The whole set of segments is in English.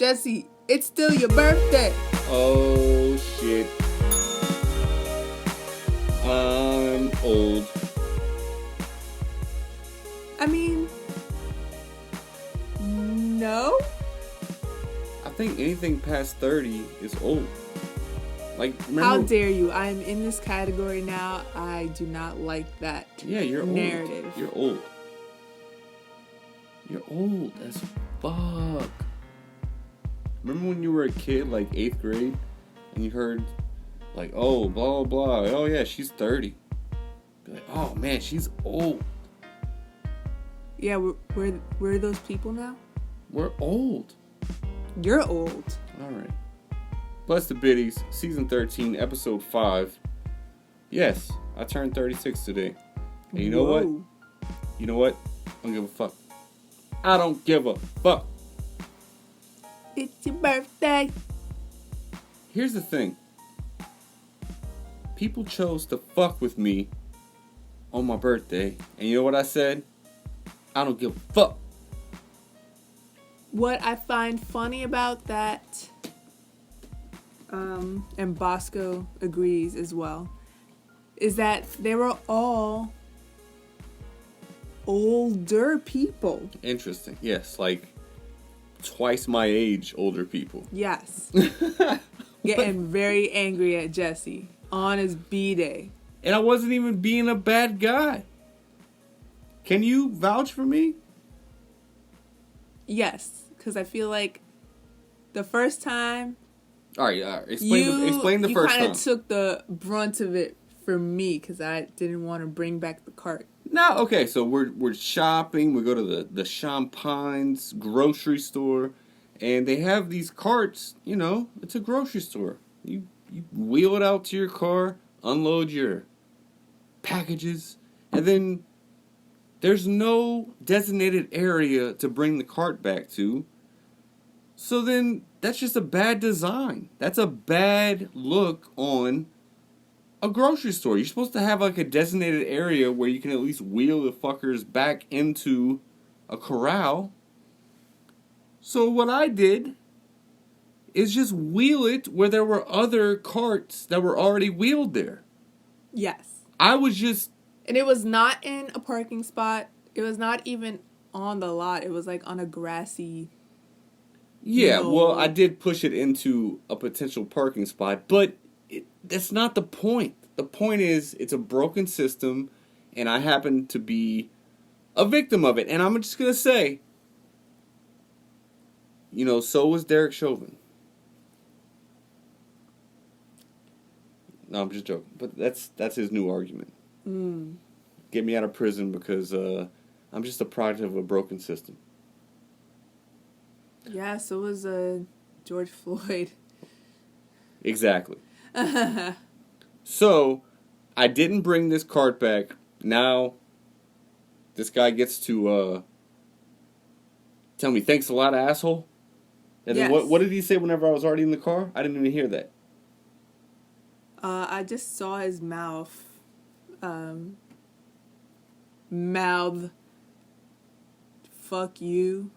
Jesse, it's still your birthday. Oh, shit. I'm old. I mean, no. I think anything past 30 is old. Like, remember? How dare you? I'm in this category now. I do not like that you're narrative. Old. You're old. You're old as fuck. Remember when you were a kid, like 8th grade, and you heard, like, oh, blah, blah, blah. Oh, yeah, she's 30. Be like, oh, man, she's old. Yeah, where are those people now? We're old. You're old. All right. Bless the Bitties, Season 13, Episode 5. Yes, I turned 36 today. And you know what? You know what? I don't give a fuck. I don't give a fuck. It's your birthday. Here's the thing. People chose to fuck with me on my birthday. And you know what I said? I don't give a fuck. What I find funny about that, and Bosco agrees as well, is that they were all older people. Interesting. Yes, like twice my age older people. Yes. Getting very angry at Jesse on his Bday. And I wasn't even being a bad guy. Can you vouch for me? Yes, because I feel like the first time... All right. Explain the first time. You kind of took the brunt of it for me because I didn't want to bring back the cart. No, okay, so we're shopping. We go to the Champagne's grocery store, and they have these carts. You know, it's a grocery store. You wheel it out to your car, unload your packages, and then there's no designated area to bring the cart back to. So then that's just a bad design. That's a bad look on a grocery store. You're supposed to have like a designated area where you can at least wheel the fuckers back into a corral. So what I did is just wheel it where there were other carts that were already wheeled there. Yes. I was just... And it was not in a parking spot. It was not even on the lot. It was like on a grassy... Yeah, well, I did push it into a potential parking spot, but that's not the point. The point is, it's a broken system, and I happen to be a victim of it. And I'm just going to say, you know, so was Derek Chauvin. No, I'm just joking. But that's his new argument. Get me out of prison because I'm just a product of a broken system. Yeah, so was George Floyd. Exactly. So, I didn't bring this cart back. Now, this guy gets to tell me, thanks a lot, asshole. And then what did he say whenever I was already in the car? I didn't even hear that. I just saw his mouth. Fuck you.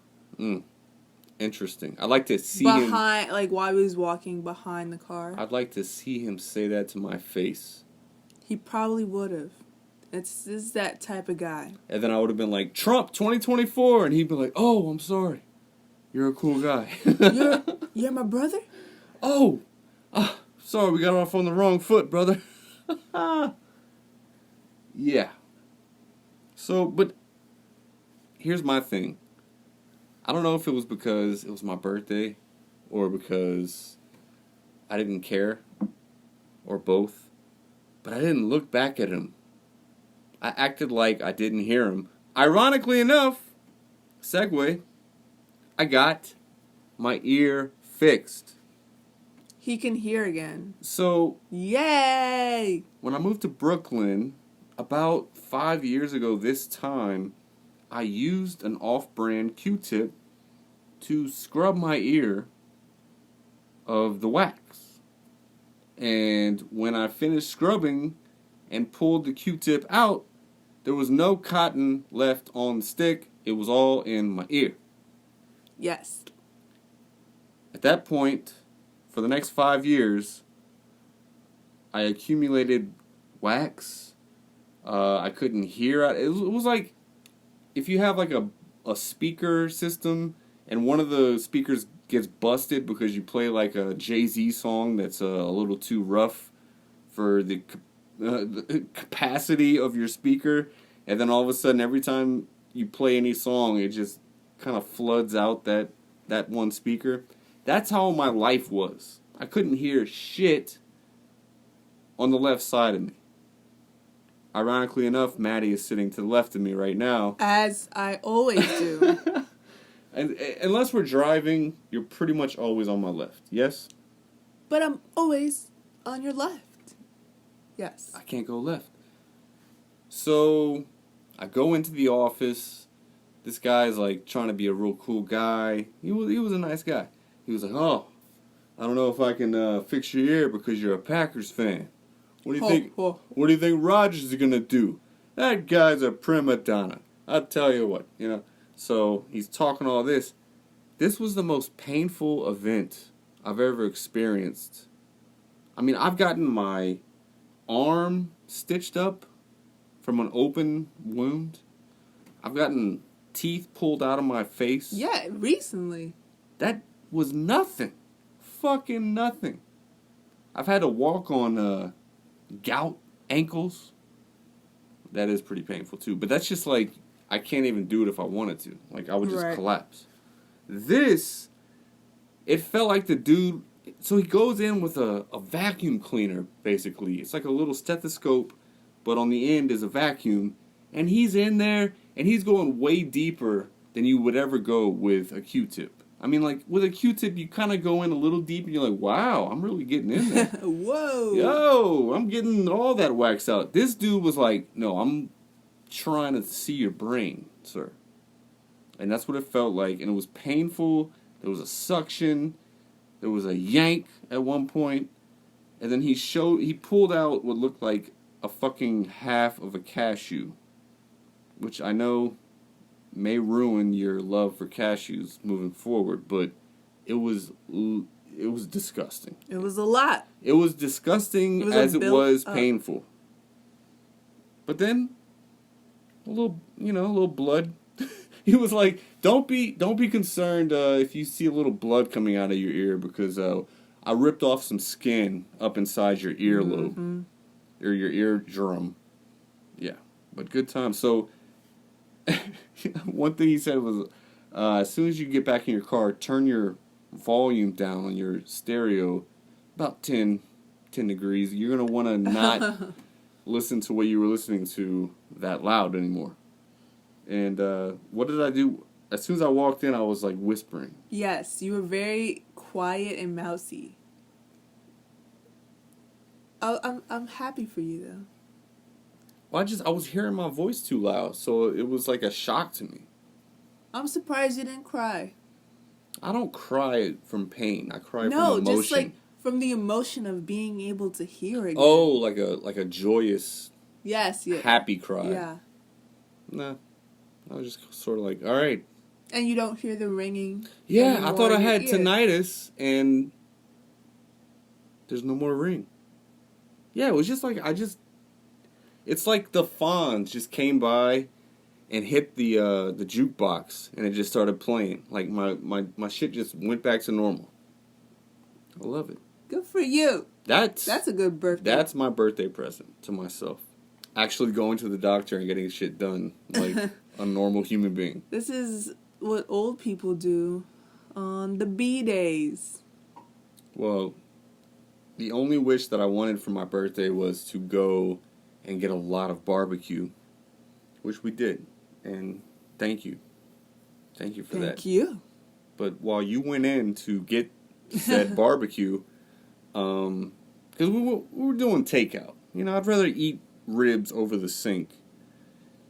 Interesting. I'd like to see him... Like, while he was walking behind the car. I'd like to see him say that to my face. He probably would have. This is that type of guy. And then I would have been like, Trump 2024. And he'd be like, oh, I'm sorry. You're a cool guy. You're my brother? Oh. Sorry, we got off on the wrong foot, brother. Yeah. So, but here's my thing. I don't know if it was because it was my birthday or because I didn't care or both, but I didn't look back at him. I acted like I didn't hear him. Ironically enough, segue, I got my ear fixed. He can hear again. So, yay! When I moved to Brooklyn, about 5 years ago this time, I used an off-brand Q-tip to scrub my ear of the wax. And when I finished scrubbing and pulled the Q-tip out, there was no cotton left on the stick. It was all in my ear. Yes. At that point, for the next 5 years, I accumulated wax. I couldn't hear. It was like if you have like a speaker system and one of the speakers gets busted because you play like a Jay-Z song that's a little too rough for the capacity of your speaker, and then all of a sudden every time you play any song it just kind of floods out that one speaker. That's how my life was. I couldn't hear shit on the left side of me. Ironically enough, Maddie is sitting to the left of me right now. As I always do. And unless we're driving, you're pretty much always on my left. Yes? But I'm always on your left. Yes. I can't go left. So, I go into the office. This guy's like trying to be a real cool guy. He was a nice guy. He was like, "Oh, I don't know if I can fix your ear because you're a Packers fan. What do you think? What do you think Rodgers is gonna do? That guy's a prima donna. I'll tell you what, you know." So he's talking all this. This was the most painful event I've ever experienced. I mean, I've gotten my arm stitched up from an open wound. I've gotten teeth pulled out of my face. Yeah, recently. That was nothing. Fucking nothing. I've had to walk on gout ankles. That is pretty painful too. But that's just like, I can't even do it if I wanted to. Like, I would just collapse. This, it felt like the dude, so he goes in with a vacuum cleaner, basically. It's like a little stethoscope, but on the end is a vacuum. And he's in there, and he's going way deeper than you would ever go with a Q-tip. I mean, like, with a Q-tip, you kind of go in a little deep, and you're like, wow, I'm really getting in there. Whoa. Yo, I'm getting all that wax out. This dude was like, no, I'm trying to see your brain, sir. And that's what it felt like, and it was painful. There was a suction. There was a yank at one point. And then he pulled out what looked like a fucking half of a cashew, which I know may ruin your love for cashews moving forward, but it was disgusting. It was a lot. It was disgusting as it was painful. But then a little blood. He was like, "Don't be concerned if you see a little blood coming out of your ear because I ripped off some skin up inside your earlobe or your eardrum." Yeah, but good time. So one thing he said was, as soon as you get back in your car, turn your volume down on your stereo about 10 degrees. You're going to want to not listen to what you were listening to that loud anymore. And what did I do? As soon as I walked in, I was like whispering. Yes, you were very quiet and mousy. I'm happy for you though. Well, I was hearing my voice too loud, so it was like a shock to me. I'm surprised you didn't cry. I don't cry from pain. I cry from emotion. No, just like from the emotion of being able to hear again. Oh, like a joyous, happy cry. Yeah. Nah, I was just sort of like, all right. And you don't hear the ringing. Yeah, I thought I had tinnitus, and there's no more ring. Yeah, it was just like it's like the Fonz just came by and hit the jukebox, and it just started playing. Like my shit just went back to normal. I love it. Good for you. That's a good birthday. That's my birthday present to myself. Actually going to the doctor and getting shit done like a normal human being. This is what old people do on the B-days. Well, the only wish that I wanted for my birthday was to go and get a lot of barbecue, which we did. And thank you. Thank you for that. Thank you. But while you went in to get said barbecue, because we were doing takeout. You know, I'd rather eat ribs over the sink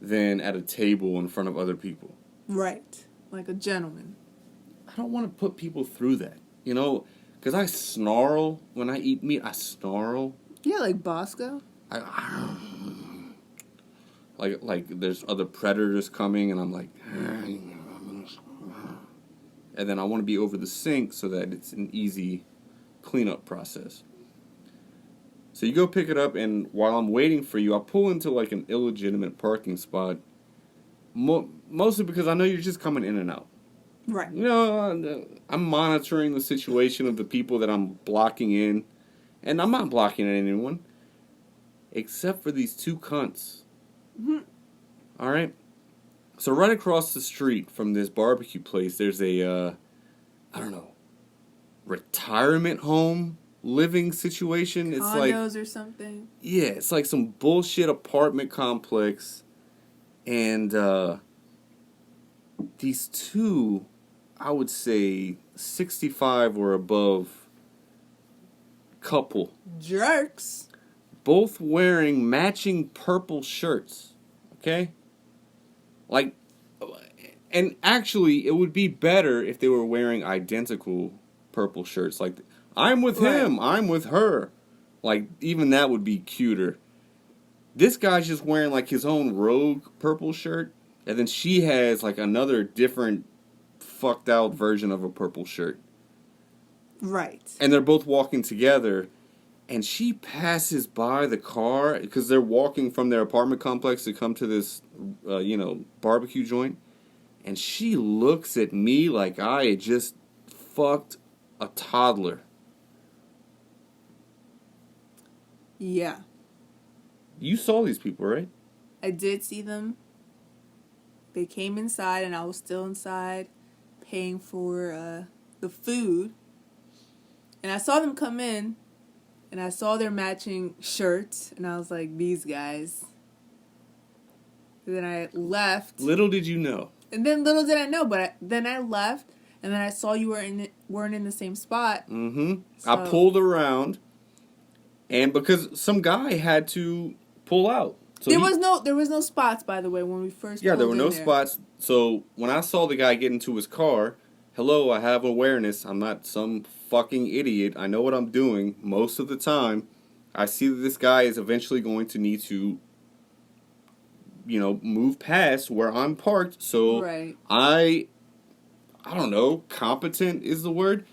than at a table in front of other people. Right. Like a gentleman. I don't want to put people through that. You know, because I snarl when I eat meat. I snarl. Yeah, like Bosco. Like there's other predators coming, and I'm like, and then I want to be over the sink so that it's an easy cleanup process. So you go pick it up, and while I'm waiting for you, I pull into like an illegitimate parking spot, mostly because I know you're just coming in and out. Right. You know, I'm monitoring the situation of the people that I'm blocking in, and I'm not blocking anyone, except for these two cunts. Mm-hmm. All right? So right across the street from this barbecue place, there's a, I don't know, retirement home living situation. It's Condos like, or something. yeah, it's like some bullshit apartment complex. And these two, I would say 65 or above couple. Jerks. Both wearing matching purple shirts. Okay? Like, and actually, it would be better if they were wearing identical purple shirts. Like, I'm with him, I'm with her. Like, even that would be cuter. This guy's just wearing, like, his own rogue purple shirt. And then she has, like, another different fucked out version of a purple shirt. Right. And they're both walking together. And she passes by the car because they're walking from their apartment complex to come to this, barbecue joint. And she looks at me like I had just fucked a toddler. Yeah. You saw these people, right? I did see them. They came inside and I was still inside paying for the food. And I saw them come in. And I saw their matching shirts, and I was like, these guys. And then I left. Little did you know. And then little did I know, but then I left, and then I saw you weren't in the same spot. Mm-hmm. So. I pulled around, and because some guy had to pull out. So there was no spots, by the way, when we first Yeah, pulled there were no there. spots. So when I saw the guy get into his car, hello, I have awareness. I'm not some fucking idiot. I know what I'm doing most of the time. I see that this guy is eventually going to need to, move past where I'm parked. So right. I don't know, competent is the word.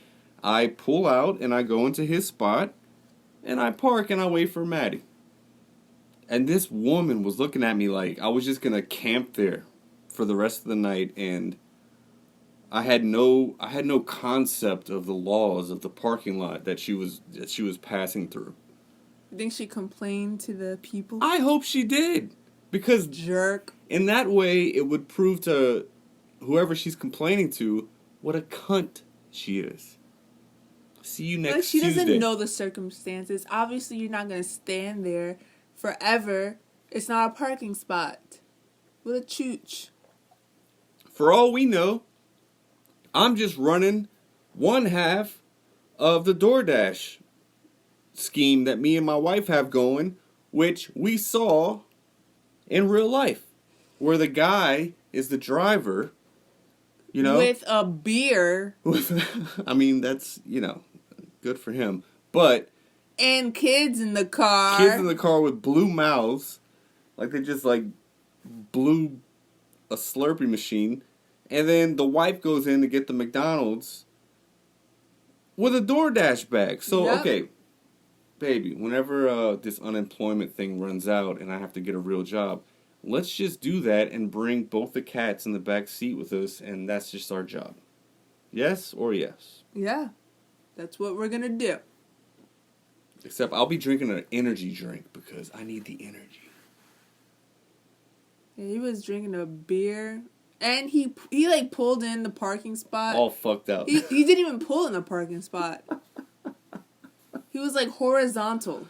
I pull out and I go into his spot and I park and I wait for Maddie. And this woman was looking at me like I was just going to camp there for the rest of the night, and I had no concept of the laws of the parking lot that she was passing through. You think she complained to the people? I hope she did, because jerk. In that way, it would prove to whoever she's complaining to what a cunt she is. See you next Tuesday. She doesn't know the circumstances. Obviously, you're not going to stand there forever. It's not a parking spot. What a chooch. For all we know, I'm just running one half of the DoorDash scheme that me and my wife have going, which we saw in real life, where the guy is the driver, with a beer. I mean, that's, good for him. But and kids in the car. Kids in the car with blue mouths, like they just blew a Slurpee machine. And then the wife goes in to get the McDonald's with a DoorDash bag. So, yep. Okay, baby, whenever this unemployment thing runs out and I have to get a real job, let's just do that and bring both the cats in the back seat with us, and that's just our job. Yes or yes? Yeah, that's what we're going to do. Except I'll be drinking an energy drink because I need the energy. Yeah, he was drinking a beer. And he pulled in the parking spot. All fucked up. He didn't even pull in the parking spot. He was horizontal.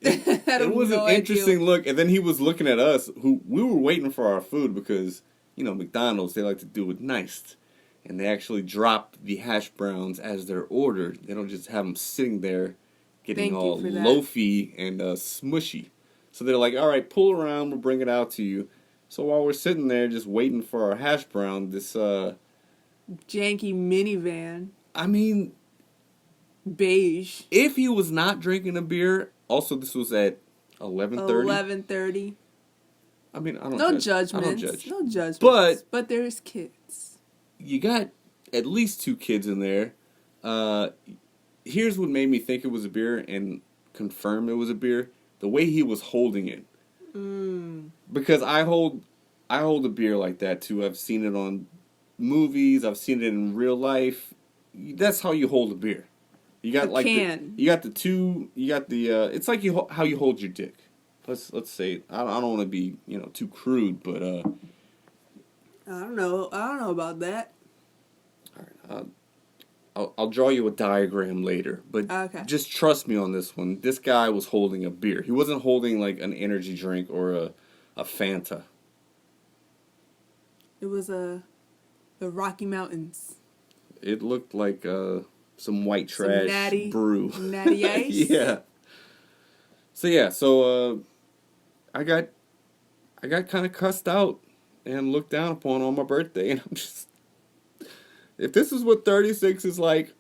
It was an interesting look. And then he was looking at us, who we were waiting for our food because, McDonald's, they like to do it nice. And they actually drop the hash browns as they're ordered. They don't just have them sitting there getting all loafy and smushy. So they're like, all right, pull around, we'll bring it out to you. So while we're sitting there just waiting for our hash brown, this janky minivan. I mean, beige. If he was not drinking a beer, also this was at 11:30. 11:30. I mean, I don't no judge. judgments. I don't judge. No judgments. But there's kids. You got at least 2 kids in there. Uh, Here's what made me think it was a beer and confirm it was a beer. The way he was holding it. Because I hold a beer like that too. I've seen it on movies. I've seen it in real life. That's how you hold a beer. You got you got the two. You got the. It's like how you hold your dick. Let's say I don't want to be too crude, but I don't know. I don't know about that. All right, I'll draw you a diagram later, but just trust me on this one. This guy was holding a beer. He wasn't holding like an energy drink or a Fanta. It was the Rocky Mountains. It looked like some white trash brew. Natty ice. Yeah. So I got kind of cussed out and looked down upon on my birthday, and I'm just, if this is what 36 is like,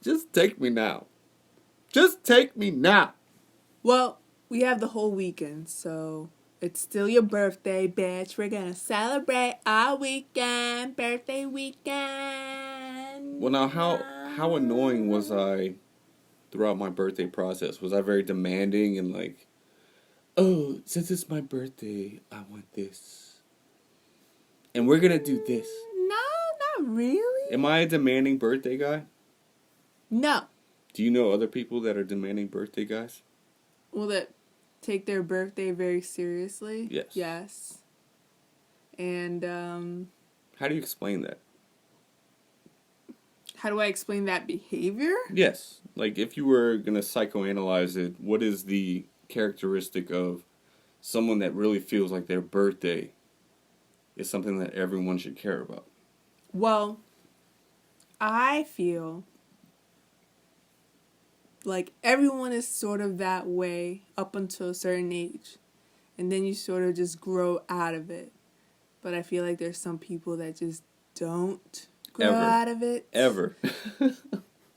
just take me now. Just take me now. Well, we have the whole weekend, so it's still your birthday, bitch. We're gonna celebrate our weekend, birthday weekend. Well, now how annoying was I throughout my birthday process? Was I very demanding and like, oh, since it's my birthday, I want this, and we're gonna do this? No, not really. Am I a demanding birthday guy? No. Do you know other people that are demanding birthday guys? Well, that take their birthday very seriously? Yes. Yes. And, how do you explain that? How do I explain that behavior? Yes. Like, if you were going to psychoanalyze it, what is the characteristic of someone that really feels like their birthday is something that everyone should care about? Well, I feel like everyone is sort of that way up until a certain age. And then you sort of just grow out of it. But I feel like there's some people that just don't grow out of it. Ever.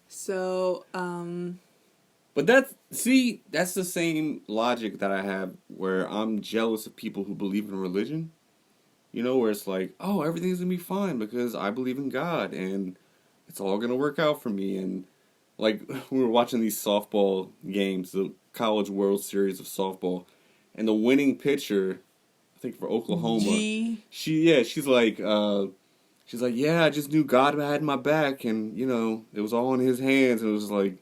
So, But that's the same logic that I have where I'm jealous of people who believe in religion. You know, where it's like, oh, everything's going to be fine because I believe in God and it's all going to work out for me. And like, we were watching these softball games, the College World Series of softball, and the winning pitcher, I think for Oklahoma, she's like, yeah, I just knew God had my back, and it was all in His hands. And it was like,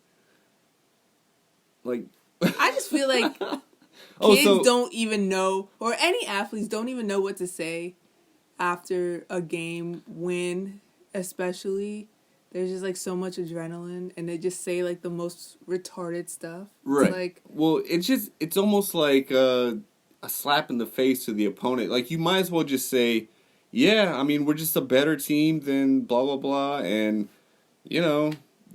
I just feel like kids don't even know, or any athletes don't even know what to say after a game win, especially. There's just like so much adrenaline, and they just say like the most retarded stuff. Right. It's like, well, it's almost like a slap in the face to the opponent. Like, you might as well just say, yeah, I mean, we're just a better team than blah, blah, blah. And,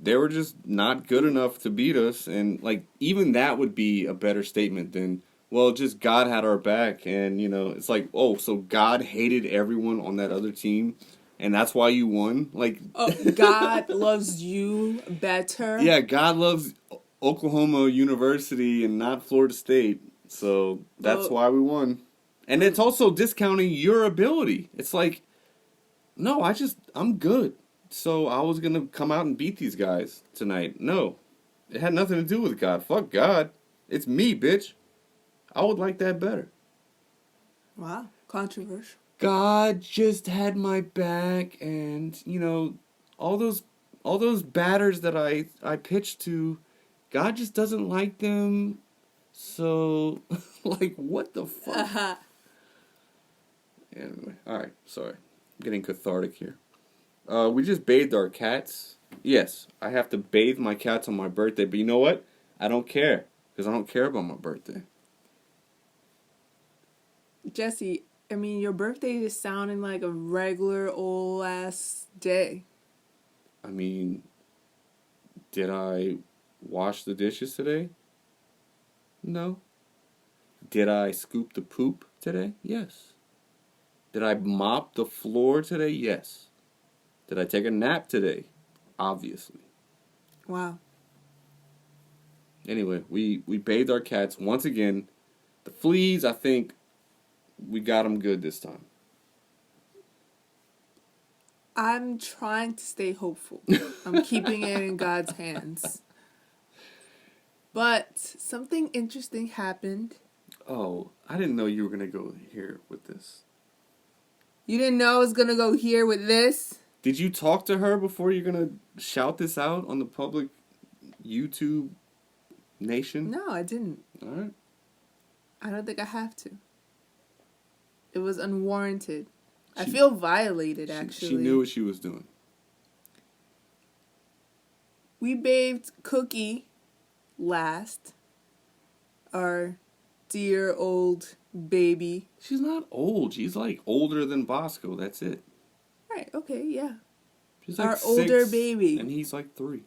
they were just not good enough to beat us. And, like, even that would be a better statement than, well, just God had our back. And, it's like, oh, so God hated everyone on that other team. And that's why you won? Like, oh, God loves you better. Yeah, God loves Oklahoma University and not Florida State. So that's why we won. And it's also discounting your ability. It's like, no, I'm good. So I was going to come out and beat these guys tonight. No, it had nothing to do with God. Fuck God. It's me, bitch. I would like that better. Wow, controversial. God just had my back, and all those batters that I pitched to, God just doesn't like them. So, like, what the fuck? Anyway, all right, sorry, I'm getting cathartic here. We just bathed our cats. Yes, I have to bathe my cats on my birthday, but you know what? I don't care, because I don't care about my birthday. Jesse, I mean, your birthday is sounding like a regular old ass day. I mean, did I wash the dishes today? No. Did I scoop the poop today? Yes. Did I mop the floor today? Yes. Did I take a nap today? Obviously. Wow. Anyway, we bathed our cats once again. The fleas, I think, we got them good this time. I'm trying to stay hopeful. I'm keeping it in God's hands. But something interesting happened. Oh, I didn't know you were going to go here with this. You didn't know I was going to go here with this? Did you talk to her before you're going to shout this out on the public YouTube nation? No, I didn't. All right. I don't think I have to. It was unwarranted. I feel violated, actually. She knew what she was doing. We bathed Cookie last. Our dear old baby. She's not old. She's like older than Bosco. That's it. Right, okay, yeah. She's like our 6, older baby. And he's like 3.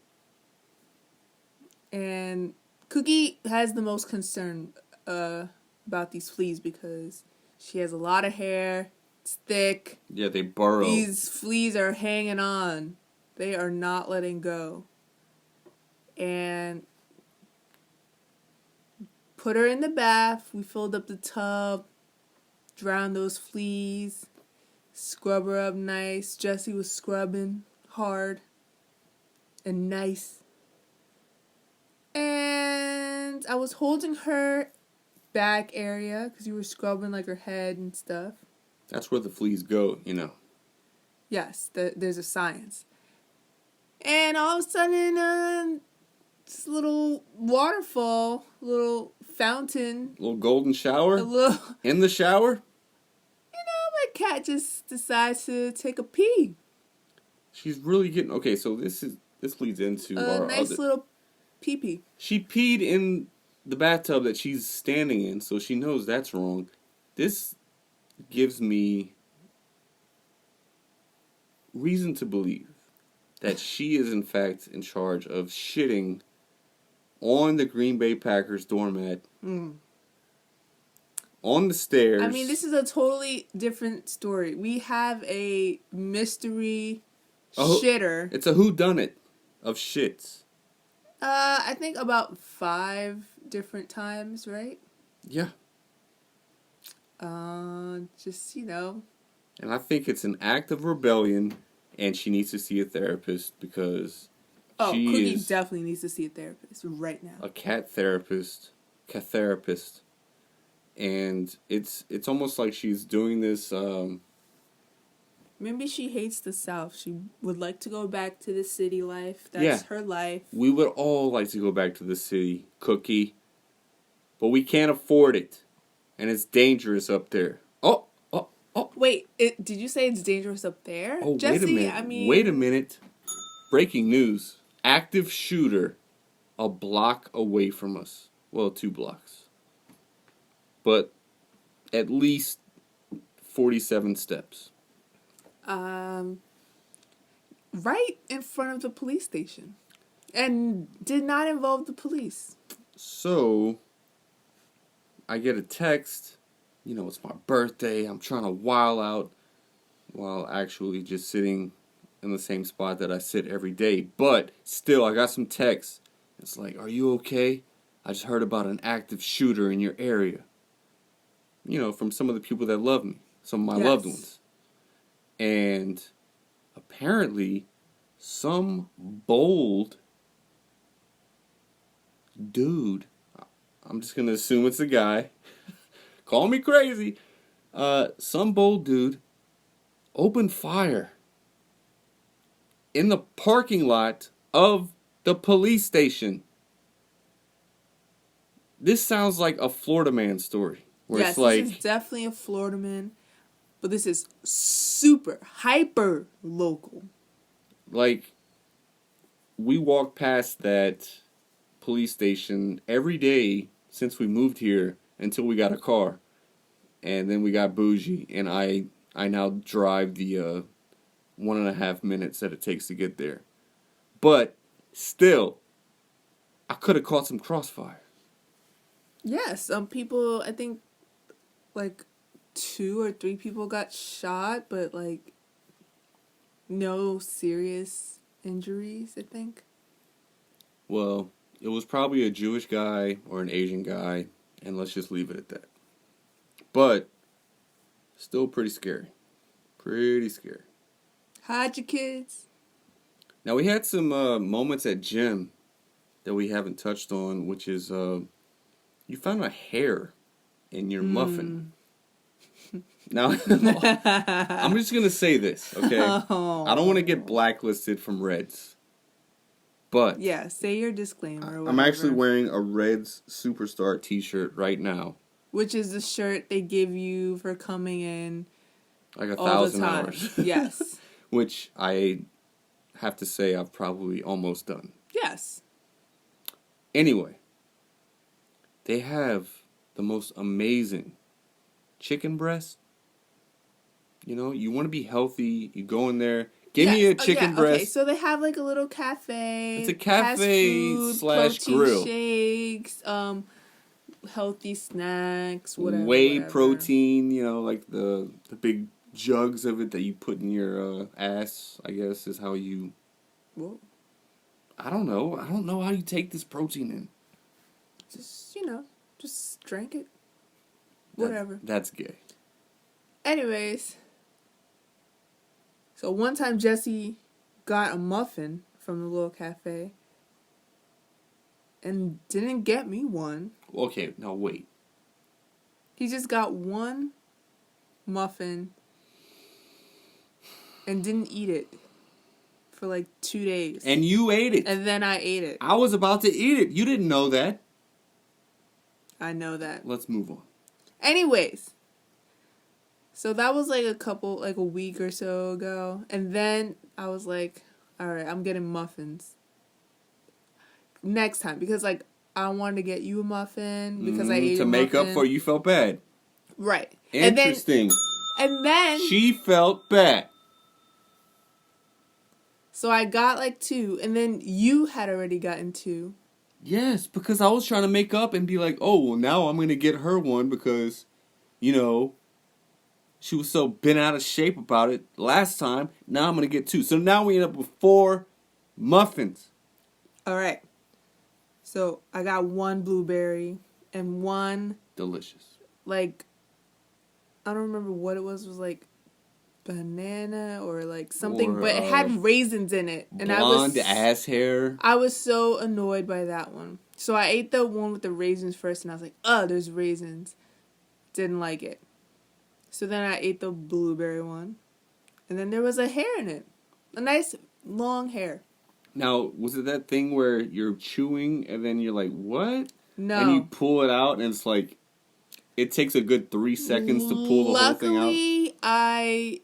And Cookie has the most concern about these fleas because she has a lot of hair. It's thick. Yeah, they burrow. These fleas are hanging on. They are not letting go. And put her in the bath. We filled up the tub, drowned those fleas, scrub her up nice. Jesse was scrubbing hard and nice. And I was holding her back area because you were scrubbing like her head and stuff. That's where the fleas go, you know. Yes, there's a science. And all of a sudden, this little waterfall, little fountain. A little golden shower? A little... In the shower? You know, my cat just decides to take a pee. She's really getting... Okay, so this leads into our nice other... little pee-pee. She peed in the bathtub that she's standing in, so she knows that's wrong. This gives me reason to believe that she is in fact in charge of shitting on the Green Bay Packers doormat on the stairs. I mean, this is a totally different story. We have a mystery shitter. It's a whodunit of shits. I think about 5 different times, right? Yeah. Just, you know. And I think it's an act of rebellion, and she needs to see a therapist because Cookie definitely needs to see a therapist right now. A cat therapist, and it's almost like she's doing this. Maybe she hates the South. She would like to go back to the city life. That's her life. We would all like to go back to the city, Cookie, but we can't afford it, and it's dangerous up there. Oh. Wait, did you say it's dangerous up there? Oh, Jesse, wait a minute. Breaking news. Active shooter a block away from us. Well, 2 blocks. But at least 47 steps. Right in front of the police station. And did not involve the police. So, I get a text. You know, it's my birthday. I'm trying to wild out while actually just sitting in the same spot that I sit every day. But still, I got some texts. It's like, are you okay? I just heard about an active shooter in your area. You know, from some of the people that love me. Some of my loved ones. And apparently, some bold dude, I'm just going to assume it's a guy. Call me crazy. Some bold dude opened fire in the parking lot of the police station. This sounds like a Florida man story. Where it's like, this is definitely a Florida man. But this is super, hyper local. Like, we walk past that police station every day since we moved here until we got a car. And then we got bougie. And I now drive the 1.5 minutes that it takes to get there. But still, I could have caught some crossfire. Yes, some people, I think, like 2 or 3 people got shot, but like no serious injuries, I think. Well, it was probably a Jewish guy or an Asian guy, and let's just leave it at that. But still pretty scary. Pretty scary. Hide your kids. Now, we had some moments at gym that we haven't touched on, which is you found a hair in your muffin. Now, I'm just going to say this, okay? Oh. I don't want to get blacklisted from Reds. But yeah, say your disclaimer. Or I'm actually whatever. wearing a Reds Superstar t-shirt right now. Which is the shirt they give you for coming in Like all 1,000 the time. hours. Yes. Which I have to say I've probably almost done. Yes. Anyway, they have the most amazing chicken breast. You know, you want to be healthy, you go in there, give me a chicken breast. Okay, so they have like a little cafe. It's a cafe food, slash protein grill. shakes, healthy snacks, whatever. Whey whatever. protein, you know, like the big jugs of it that you put in your ass, I guess, is how you... Whoa. I don't know. I don't know how you take this protein in. Just, just drink it. Whatever. That's gay. Anyways. So one time Jesse got a muffin from the little cafe and didn't get me one. Okay, now wait. He just got one muffin and didn't eat it for like 2 days. And you ate it. And then I ate it. I was about to eat it. You didn't know that. I know that. Let's move on. Anyways. So that was like a week or so ago. And then I was like, all right, I'm getting muffins. Next time. Because like, I wanted to get you a muffin because I ate to make up for you felt bad. Right. Interesting. And then she felt bad. So I got like 2, and then you had already gotten 2. Yes, because I was trying to make up and be like, oh, well, now I'm going to get her one because, you know, she was so bent out of shape about it last time. Now I'm going to get 2. So now we end up with 4 muffins. All right. So I got 1 blueberry and 1... Delicious. Like, I don't remember what it was. It was like banana or like something, but it had raisins in it. And blonde ass hair. I was so annoyed by that one. So I ate the one with the raisins first, and I was like, there's raisins. Didn't like it. So then I ate the blueberry one. And then there was a hair in it. A nice long hair. Now, was it that thing where you're chewing and then you're like, what? No. And you pull it out and it's like, it takes a good 3 seconds to pull the whole thing out? Luckily, I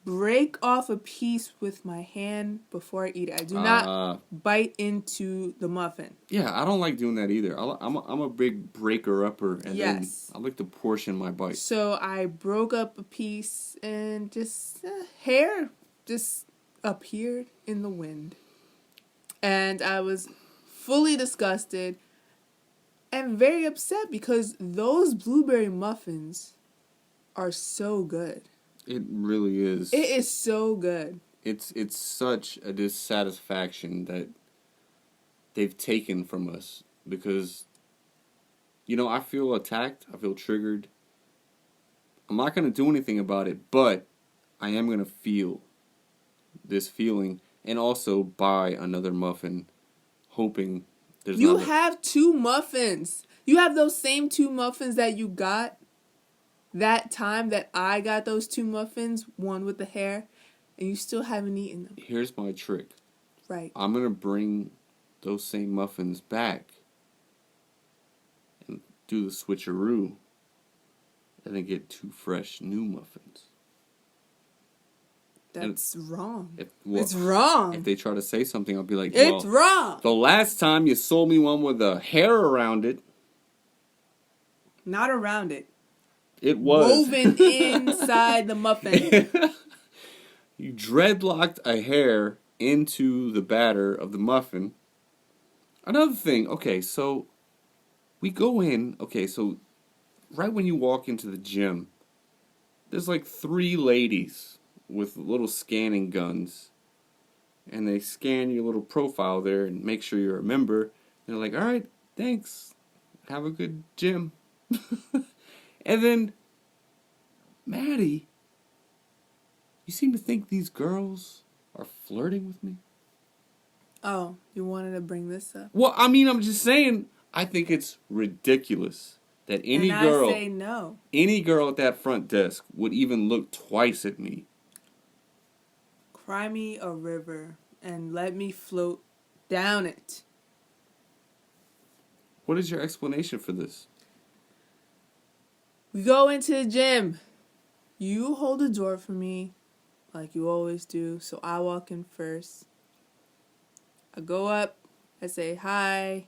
break off a piece with my hand before I eat it. I do not bite into the muffin. Yeah, I don't like doing that either. I'm a big breaker-upper, and then I like to portion my bite. So I broke up a piece, and just hair just appeared in the wind. And I was fully disgusted and very upset because those blueberry muffins are so good. It really is. It is so good. It's such a dissatisfaction that they've taken from us because, you know, I feel attacked. I feel triggered. I'm not going to do anything about it, but I am going to feel this feeling and also buy another muffin, hoping there's You have 2 muffins. You have those same 2 muffins that you got that time that I got those 2 muffins, one with the hair, and you still haven't eaten them. Here's my trick. Right. I'm going to bring those same muffins back and do the switcheroo and then get 2 fresh new muffins. That's wrong. It's wrong. If they try to say something, I'll be like, it's wrong. The last time you sold me one with a hair around it. Not around it. It was. Woven inside the muffin. You dreadlocked a hair into the batter of the muffin. Another thing, okay, so we go in, okay, so right when you walk into the gym, there's like 3 ladies with little scanning guns. And they scan your little profile there and make sure you're a member. And they're like, all right, thanks. Have a good gym. And then Maddie You seem to think these girls are flirting with me? Oh, you wanted to bring this up. Well, I mean, I'm just saying, I think it's ridiculous that And I say no. any girl at that front desk would even look twice at me. Cry me a river and let me float down it. What is your explanation for this? We go into the gym. You hold the door for me like you always do, so I walk in first. I go up, I say hi.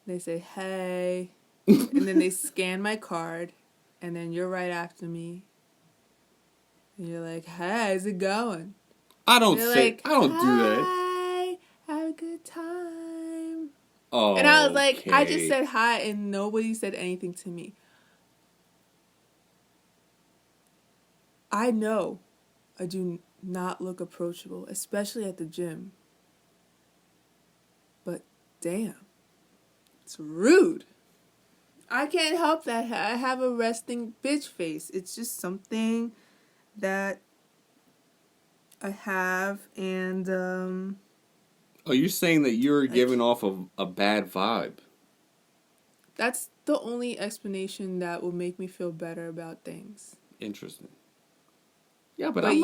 They say hey. And then they scan my card, and then you're right after me. And you're like, hey, how's it going? I don't You're say, like, I don't do that. hi, have a good time. Oh, And I was like, I just okay. said hi, and nobody said anything to me. I know I do not look approachable, especially at the gym. But damn, it's rude. I can't help that. I have a resting bitch face. It's just something that I have, and Oh, you're saying that you're giving off a bad vibe. that's the only explanation that will make me feel better about things. Interesting. Yeah, but I'm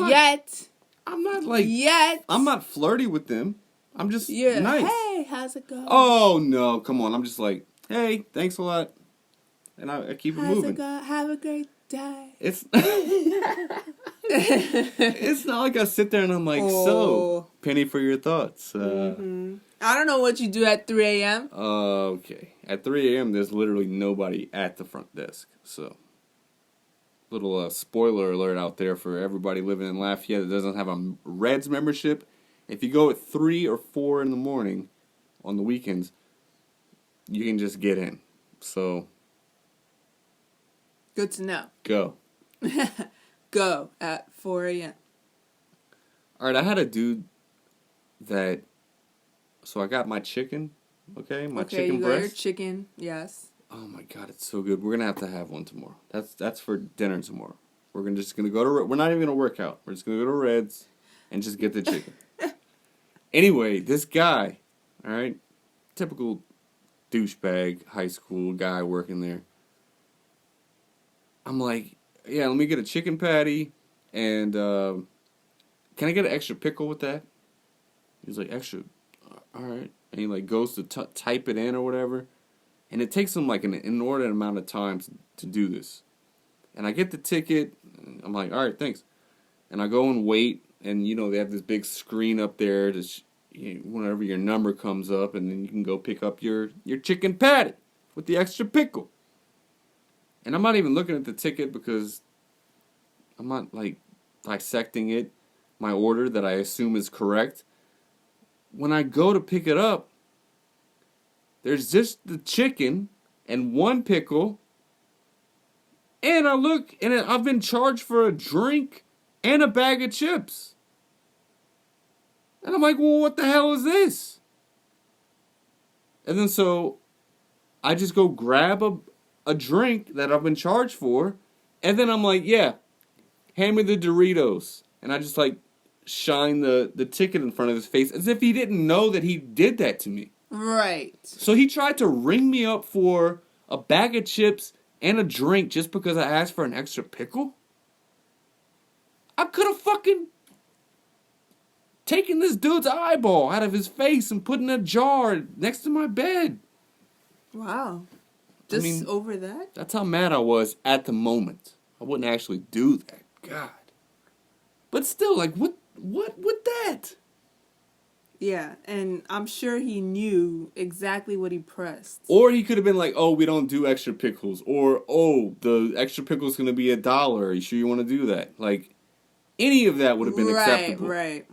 not flirty with them. I'm just yeah, nice. hey, how's it going? Oh, no, come on. I'm just like, hey, thanks a lot. And I keep it moving. Have a great day. It's it's not like I sit there and I'm like, so, penny for your thoughts. I don't know what you do at 3 a.m. Okay. At 3 a.m., there's literally nobody at the front desk. So, little spoiler alert out there for everybody living in Lafayette that doesn't have a Reds membership. If you go at 3 or 4 in the morning on the weekends, you can just get in. So, good to know. go. Go at 4 a.m. All right, I had a dude that... So I got my chicken, okay? My chicken you got breast. your chicken, yes. Oh my god, it's so good. We're gonna have one tomorrow. That's for dinner tomorrow. We're just gonna go to. We're not even gonna work out. We're just gonna go to Reds and just get the chicken. Anyway, this guy, all right, typical douchebag high school guy working there. I'm like, yeah, let me get a chicken patty, and can I get an extra pickle with that? He's like, extra, all right, and he like goes to type it in or whatever. And it takes them like an inordinate amount of time to do this. And I get the ticket. I'm like, all right, thanks. And I go and wait. And, you know, they have this big screen up there to whenever your number comes up. And then you can go pick up your chicken patty with the extra pickle. And I'm not even looking at the ticket because I'm not, like, dissecting it, my order that I assume is correct. When I go to pick it up, there's just the chicken and one pickle. And I look, and I've been charged for a drink and a bag of chips. And I'm like, well, what the hell is this? And then so I just go grab a drink that I've been charged for. And then I'm like, yeah, hand me the Doritos. And I just like shine the ticket in front of his face as if he didn't know that he did that to me. Right. So he tried to ring me up for a bag of chips and a drink just because I asked for an extra pickle? I could have fucking taken this dude's eyeball out of his face and put in a jar next to my bed. Wow. Just over that? That's how mad I was at the moment. I wouldn't actually do that. God. But still, like, what with that? Yeah, and I'm sure he knew exactly what he pressed. Or he could have been like, oh, we don't do extra pickles. Or, oh, the extra pickle's going to be $1. Are you sure you want to do that? Like, any of that would have been acceptable. Right.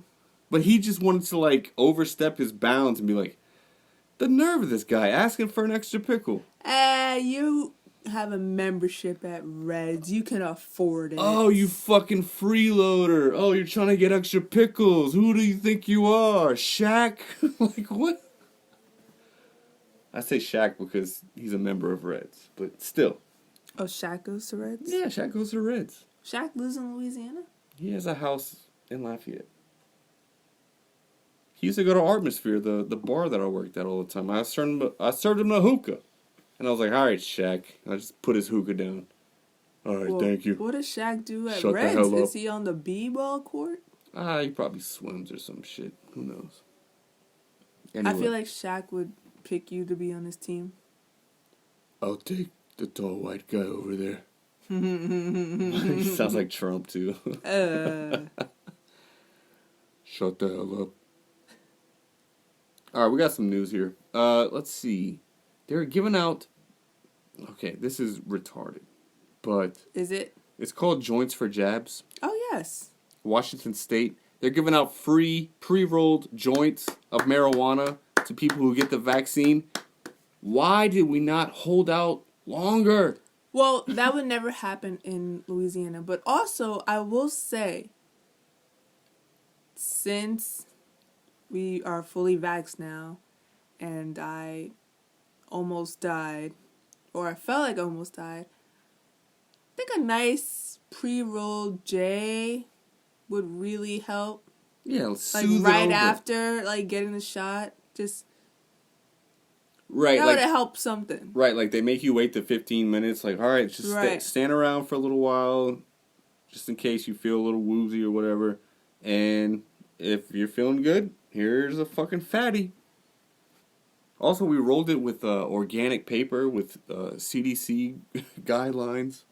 But he just wanted to, like, overstep his bounds and be like, the nerve of this guy asking for an extra pickle. You have a membership at Reds. You can afford it. Oh, you fucking freeloader. Oh, you're trying to get extra pickles. Who do you think you are? Shaq? Like, what? I say Shaq because he's a member of Reds. But still. Oh, Shaq goes to Reds? Yeah, Shaq goes to Reds. Shaq lives in Louisiana? He has a house in Lafayette. He used to go to Atmosphere, the bar that I worked at all the time. I served him a hookah. And I was like, all right, Shaq. I just put his hookah down. All right, Well, thank you. What does Shaq do at Shut the Reds? hell up. Is he on the B-ball court? He probably swims or some shit. Who knows? I feel like Shaq would pick you to be on his team. I'll take the tall white guy over there. He sounds like Trump, too. Shut the hell up. All right, we got some news here. Let's see. They're giving out... Okay, this is retarded. But... Is it? It's called Joints for Jabs. Oh, yes. Washington State. They're giving out free pre-rolled joints of marijuana to people who get the vaccine. Why did we not hold out longer? Well, that would never happen in Louisiana. But also, I will say, since we are fully vaxxed now, and I almost died, or I felt like I almost died, I think a nice pre-rolled J would really help. Yeah, like right after getting the shot, just right, that would help something. Right, like they make you wait the 15 minutes. Like, all right, just stand around for a little while, just in case you feel a little woozy or whatever. And if you're feeling good, here's a fucking fatty. Also, we rolled it with organic paper with CDC guidelines.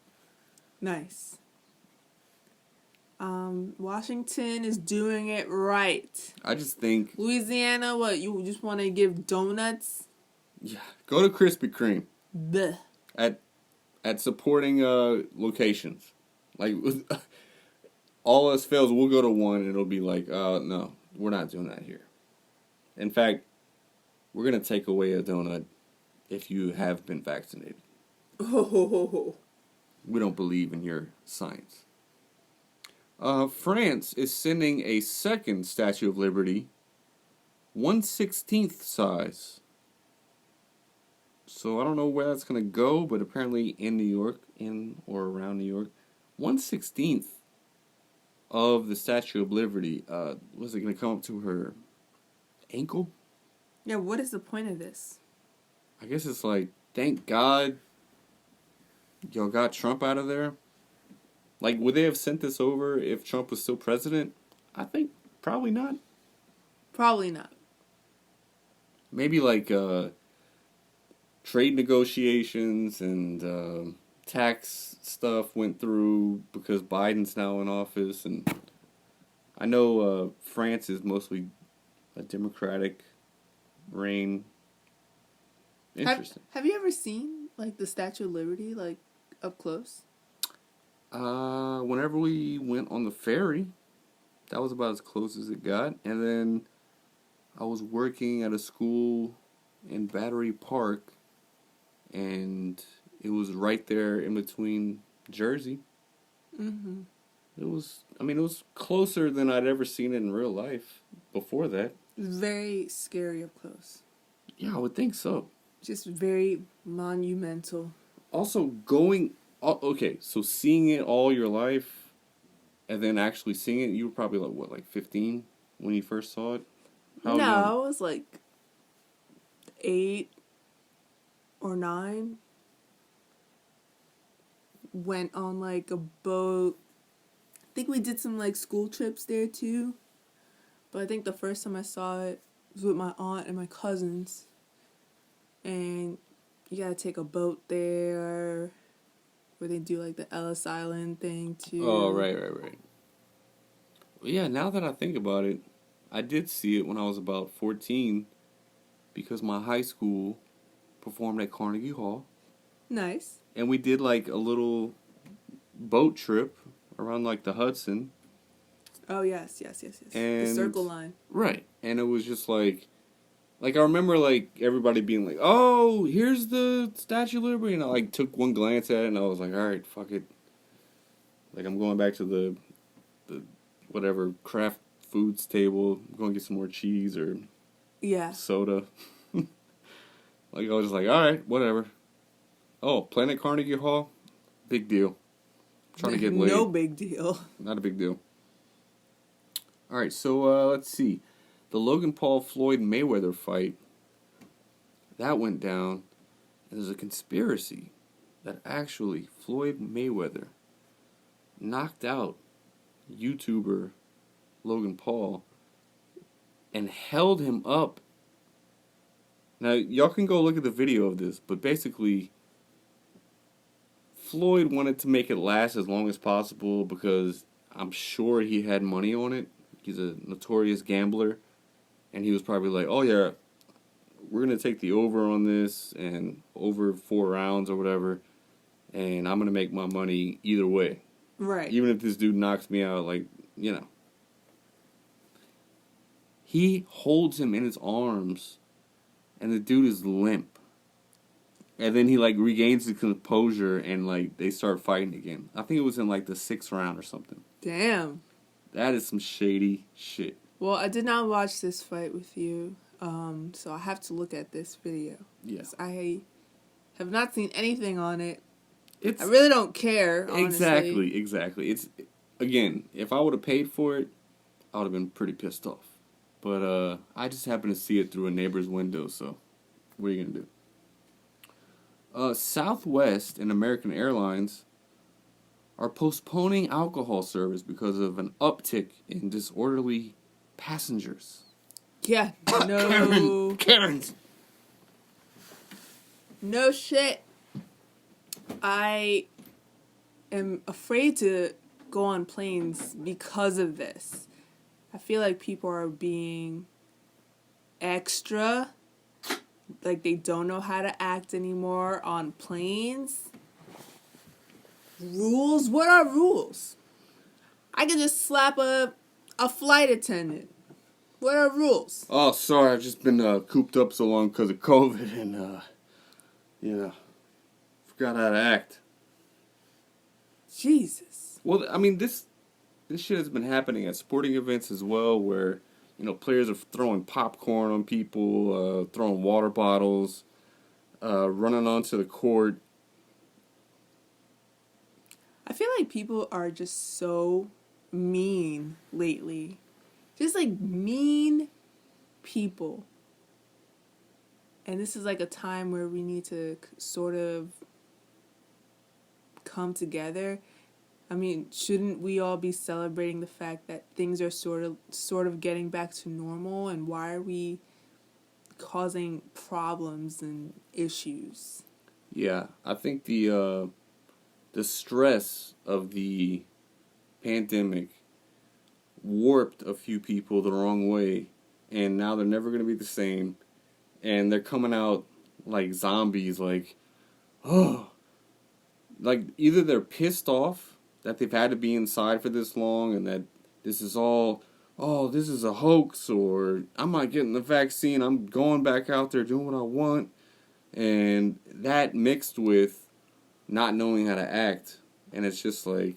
Nice. Washington is doing it right. I just think... Louisiana, what, you just want to give donuts? Yeah. Go to Krispy Kreme. Blech. At supporting locations. Like, all else fails, we'll go to one and it'll be like, no, we're not doing that here. In fact, we're going to take away a donut if you have been vaccinated. Oh. We don't believe in your science. France is sending a second Statue of Liberty, 1/16 size. So I don't know where that's going to go, but apparently in New York, in or around New York, 1/16 of the Statue of Liberty. Was it going to come up to her ankle? Yeah, what is the point of this? I guess it's like, thank God y'all got Trump out of there. Like, would they have sent this over if Trump was still president? I think probably not. Probably not. Maybe like trade negotiations and tax stuff went through because Biden's now in office. And I know France is mostly a Democratic reign. Interesting. Have you ever seen, the Statue of Liberty, up close? Whenever we went on the ferry, that was about as close as it got. And then I was working at a school in Battery Park, and it was right there in between Jersey. Mm-hmm. It was closer than I'd ever seen it in real life before that. Very scary up close. Yeah, I would think so. Just very monumental. Also, okay, so seeing it all your life, and then actually seeing it, you were probably like 15 when you first saw it? No, I was 8 or 9. Went on a boat. I think we did some school trips there too. But I think the first time I saw it was with my aunt and my cousins. And you gotta take a boat there, where they do the Ellis Island thing too. Oh, right. Well, yeah, now that I think about it, I did see it when I was about 14 because my high school performed at Carnegie Hall. Nice. And we did a little boat trip around the Hudson. Oh, yes. And, the Circle Line. Right. And it was just I remember everybody being oh, here's the Statue of Liberty. And I took one glance at it and I was like, all right, fuck it. I'm going back to the whatever craft foods table. I'm going to get some more cheese or soda. I was just all right, whatever. Oh, Planet Carnegie Hall? Big deal. Trying to get laid. No big deal. Not a big deal. All right, so let's see. The Logan Paul Floyd Mayweather fight, that went down. And there's a conspiracy that actually Floyd Mayweather knocked out YouTuber Logan Paul and held him up. Now, y'all can go look at the video of this, but basically, Floyd wanted to make it last as long as possible because I'm sure he had money on it. He's a notorious gambler, and he was probably like, oh yeah, we're going to take the over on this, and over 4 rounds or whatever, and I'm going to make my money either way. Right. Even if this dude knocks me out, like, you know. He holds him in his arms, and the dude is limp. And then he, like, regains his composure, and, like, they start fighting again. I think it was in, like, the 6th round or something. Damn. That is some shady shit. Well, I did not watch this fight with you, so I have to look at this video. Yes. I have not seen anything on it. I really don't care, honestly. Exactly. It's, again, if I would have paid for it, I would have been pretty pissed off. But I just happened to see it through a neighbor's window, so what are you going to do? Southwest and American Airlines are postponing alcohol service because of an uptick in disorderly passengers. Yeah, no. Karens. No shit. I am afraid to go on planes because of this. I feel like people are being extra, like they don't know how to act anymore on planes. Rules? What are rules? I could just slap a flight attendant. What are rules? Oh, sorry, I've just been cooped up so long because of COVID and, forgot how to act. Jesus. Well, I mean, this shit has been happening at sporting events as well, where, players are throwing popcorn on people, throwing water bottles, running onto the court. I feel like people are just so mean lately. Just like mean people. And this is like a time where we need to sort of come together. I mean, shouldn't we all be celebrating the fact that things are sort of getting back to normal, and why are we causing problems and issues? Yeah, I think the stress of the pandemic warped a few people the wrong way, and now they're never going to be the same, and they're coming out like zombies, like, oh, like either they're pissed off that they've had to be inside for this long and that this is all, oh, this is a hoax, or I'm not getting the vaccine, I'm going back out there doing what I want, and that mixed with not knowing how to act, and it's just like,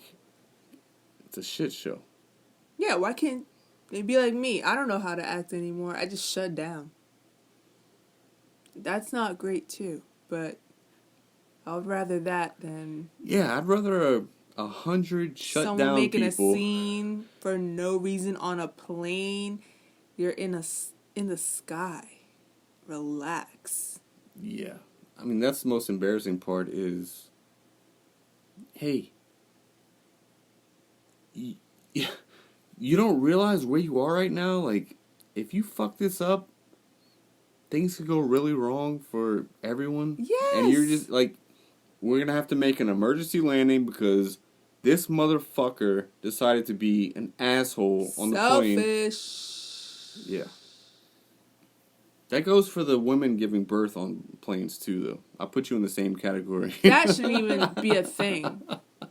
it's a shit show. Yeah, why can't they be like me? I don't know how to act anymore. I just shut down. That's not great too, but I'd rather that than... Yeah, I'd rather 100 shut down people. Someone making a scene for no reason on a plane. You're in the sky. Relax. Yeah. I mean, that's the most embarrassing part is, hey, you don't realize where you are right now? Like, if you fuck this up, things could go really wrong for everyone. Yes. And you're just, like, we're going to have to make an emergency landing because this motherfucker decided to be an asshole on the plane. Selfish. Yeah. That goes for the women giving birth on planes, too, though. I'll put you in the same category. That shouldn't even be a thing.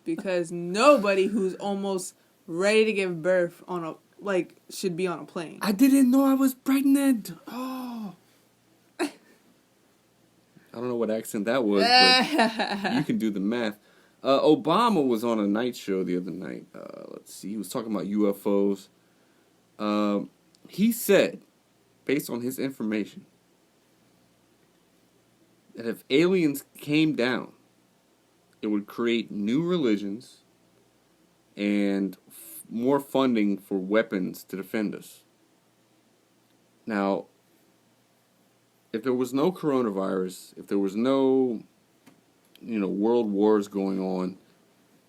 Because nobody who's almost ready to give birth should be on a plane. I didn't know I was pregnant. Oh. I don't know what accent that was, but you can do the math. Obama was on a night show the other night. Let's see. He was talking about UFOs. He said, based on his information, that if aliens came down, it would create new religions, and more funding for weapons to defend us. Now, if there was no coronavirus, if there was no, world wars going on,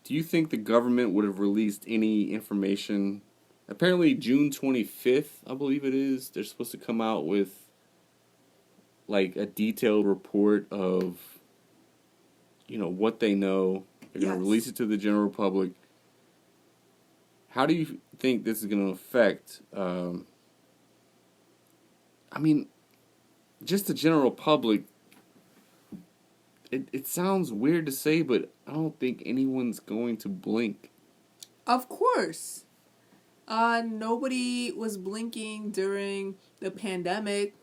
do you think the government would have released any information? Apparently, June 25th, I believe it is, they're supposed to come out with, like, a detailed report of, what they know. They're going to release it to the general public. How do you think this is going to affect, just the general public? It sounds weird to say, but I don't think anyone's going to blink. Of course. Nobody was blinking during the pandemic.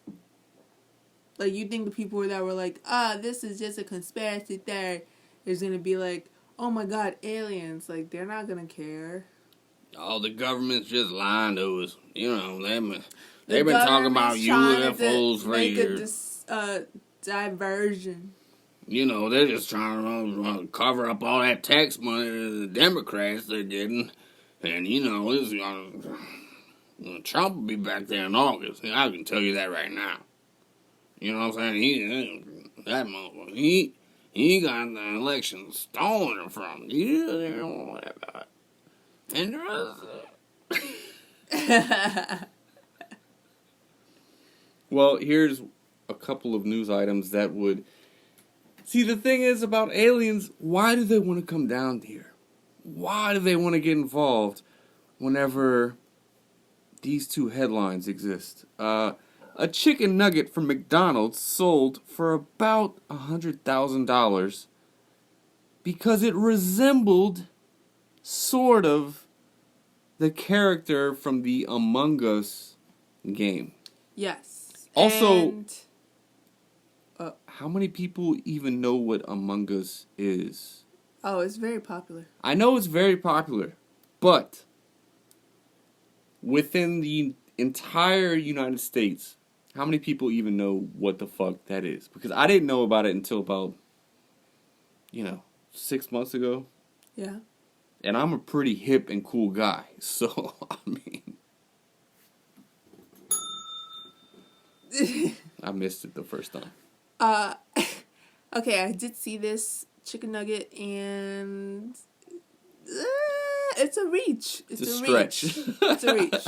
Like, you think the people that were like, this is just a conspiracy theory, is going to be like, oh my God, aliens. Like, they're not going to care. Oh, the government's just lying to us. They've been talking about UFOs for years. Make a diversion. They're just trying to cover up all that tax money that the Democrats are getting. And, Trump will be back there in August. I can tell you that right now. You know what I'm saying? That motherfucker, he got the election stolen from you. They don't worry about it. And the rest Well, here's a couple of news items that would... See, the thing is about aliens, why do they want to come down here? Why do they want to get involved whenever these two headlines exist? A chicken nugget from McDonald's sold for about $100,000 because it resembled, sort of, the character from the Among Us game. Yes. Also, how many people even know what Among Us is? Oh, it's very popular. I know it's very popular, but within the entire United States, how many people even know what the fuck that is? Because I didn't know about it until about, 6 months ago. Yeah. And I'm a pretty hip and cool guy, so, I missed it the first time. Okay, I did see this chicken nugget, and it's a reach. It's a stretch. It's a reach.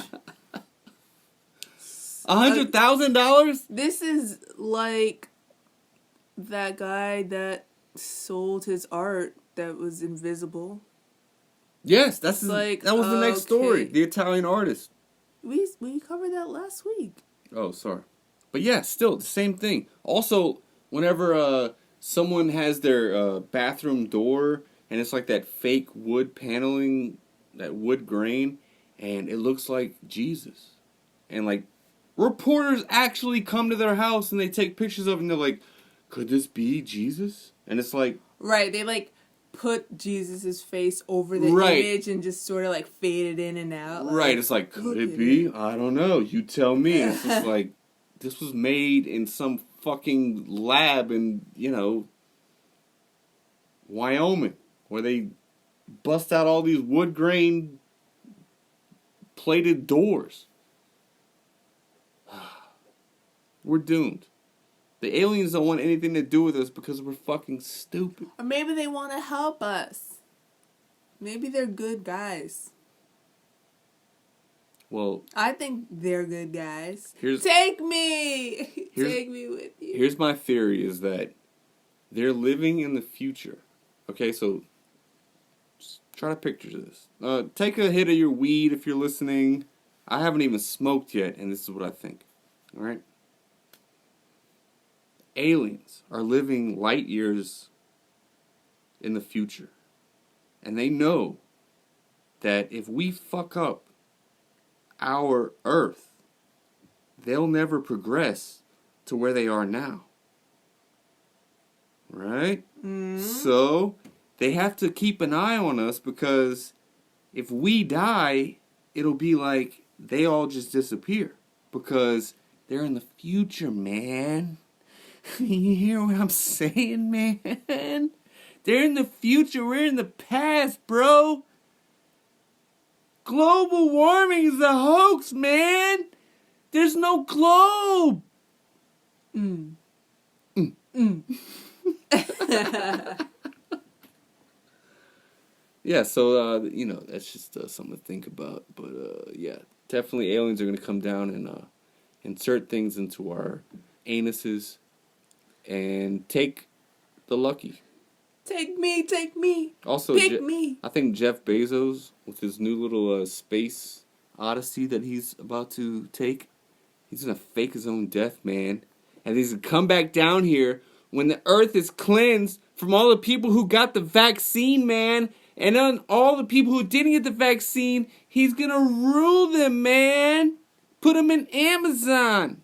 $100,000? This is like that guy that sold his art that was invisible. Yes, that was the next story. The Italian artist. We covered that last week. Oh, sorry. But yeah, still the same thing. Also, whenever someone has their bathroom door and it's like that fake wood paneling, that wood grain, and it looks like Jesus. And like reporters actually come to their house and they take pictures of it and they're like, could this be Jesus? And it's like... Right, they like put Jesus' face over the image and just sort of like fade it in and out. Like, right, it's like, could it be? I don't know. You tell me. It's just like, this was made in some fucking lab in, Wyoming, where they bust out all these wood grain plated doors. We're doomed. The aliens don't want anything to do with us because we're fucking stupid. Or maybe they want to help us. Maybe they're good guys. Well, I think they're good guys. Take me! Take me with you. Here's my theory is that they're living in the future. Okay, so just try to picture this. Take a hit of your weed if you're listening. I haven't even smoked yet, and this is what I think. All right? Aliens are living light years in the future. And they know that if we fuck up our Earth, they'll never progress to where they are now. Right? Mm-hmm. So, they have to keep an eye on us because if we die, it'll be like they all just disappear. Because they're in the future, man. You hear what I'm saying, man? They're in the future. We're in the past, bro. Global warming is a hoax, man. There's no globe. Yeah, so, that's just something to think about. But, yeah, definitely aliens are going to come down and insert things into our anuses and take the lucky. Take me. Also, Pick me. I think Jeff Bezos, with his new little space odyssey that he's about to take, he's going to fake his own death, man. And he's going to come back down here when the earth is cleansed from all the people who got the vaccine, man. And on all the people who didn't get the vaccine, he's going to rule them, man. Put them in Amazon.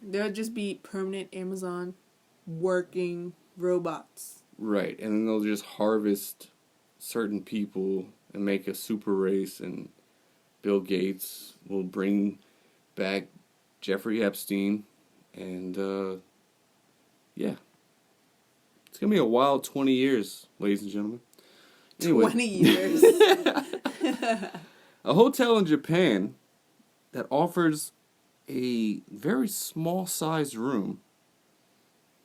There'll just be permanent Amazon working robots. Right, and then they'll just harvest certain people and make a super race, and Bill Gates will bring back Jeffrey Epstein, and, yeah. It's going to be a wild 20 years, ladies and gentlemen. Anyway. 20 years. A hotel in Japan that offers a very small-sized room,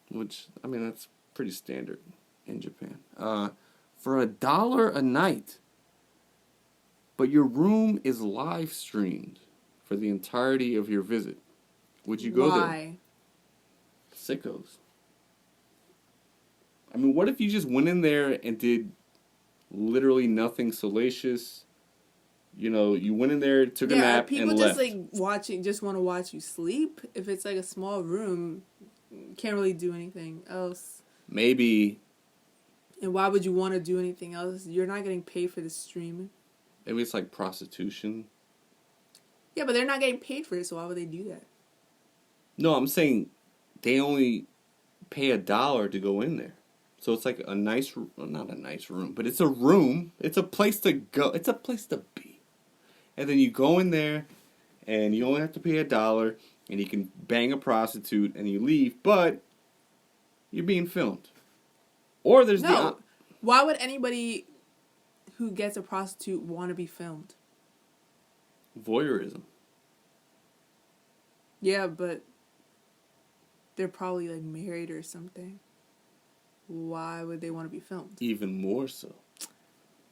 which, I mean, that's pretty standard in Japan, for $1 a night. But your room is live streamed for the entirety of your visit. Would you go there? Why? Sickos. I mean, what if you just went in there and did literally nothing salacious? You went in there, took a nap, and left. People just want to watch you sleep. If it's like a small room, you can't really do anything else. Maybe. And why would you want to do anything else? You're not getting paid for the streaming. Maybe it's like prostitution. Yeah, but they're not getting paid for it, so why would they do that? No, I'm saying they only pay $1 to go in there. So it's like a nice, well, not a nice room, but it's a room. It's a place to go. It's a place to be. And then you go in there, and you only have to pay $1, and you can bang a prostitute, and you leave, but you're being filmed. Or there's Why would anybody who gets a prostitute want to be filmed? Voyeurism. Yeah, but they're probably like married or something. Why would they want to be filmed? Even more so.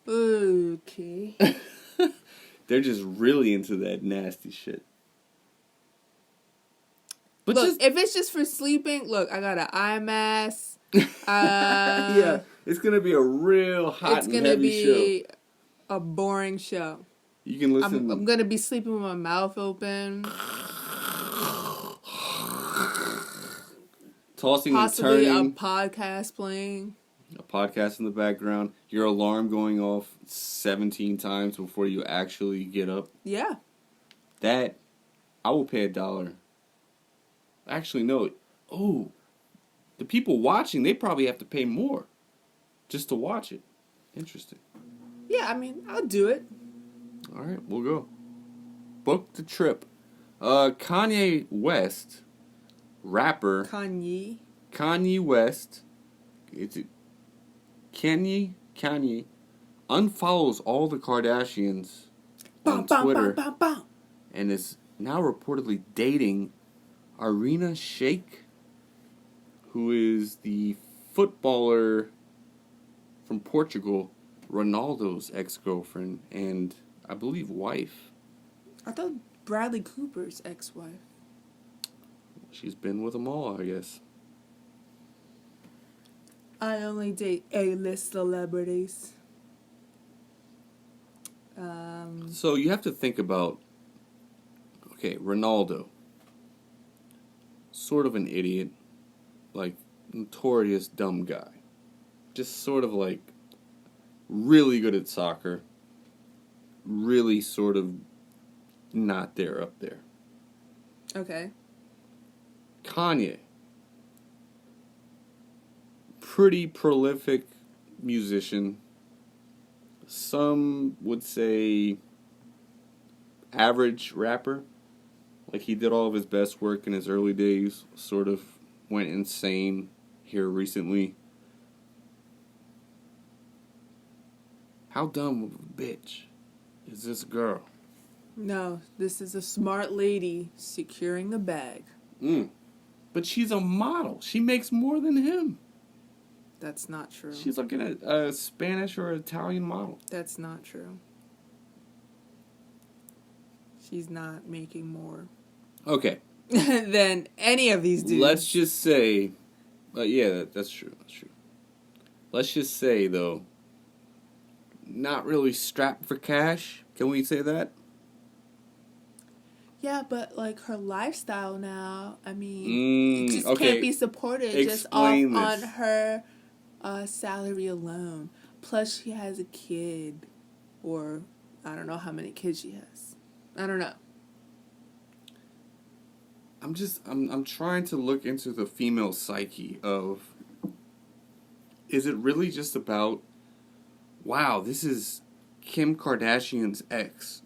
Okay. They're just really into that nasty shit. But look, if it's just for sleeping, look, I got an eye mask. Yeah, it's gonna be a real hot and heavy show. It's gonna be a boring show. You can listen. I'm gonna be sleeping with my mouth open. Tossing possibly and turning. A podcast playing. A podcast in the background. Your alarm going off 17 times before you actually get up. Yeah. That, I will pay $1. Actually, no. Oh, the people watching, they probably have to pay more just to watch it. Interesting. Yeah, I mean, I'll do it. All right, we'll go. Book the trip. Kanye West, rapper. Kanye West. Is it Kanye unfollows all the Kardashians on Twitter and is now reportedly dating Irina Shayk, who is the footballer from Portugal, Ronaldo's ex-girlfriend and I believe wife. I thought Bradley Cooper's ex-wife. She's been with them all, I guess. I only date A-list celebrities. So you have to think about, okay, Ronaldo. Sort of an idiot. Like, notorious dumb guy. Just sort of like, really good at soccer. Really sort of not there up there. Okay. Kanye. Pretty prolific musician. Some would say average rapper. Like he did all of his best work in his early days. Sort of went insane here recently. How dumb of a bitch is this girl? No, this is a smart lady securing the bag. But she's a model. She makes more than him. That's not true. She's like a Spanish or Italian model. That's not true. She's not making more. Okay. than any of these dudes. Let's just say, yeah, that's true. That's true. Let's just say, though, not really strapped for cash. Can we say that? Yeah, but like her lifestyle now, I mean, it just okay. can't be supported just Explain off this. on her salary alone. Plus, she has a kid, or I don't know how many kids she has. I don't know. I'm trying to look into the female psyche of, is it really just about, wow, this is Kim Kardashian's ex?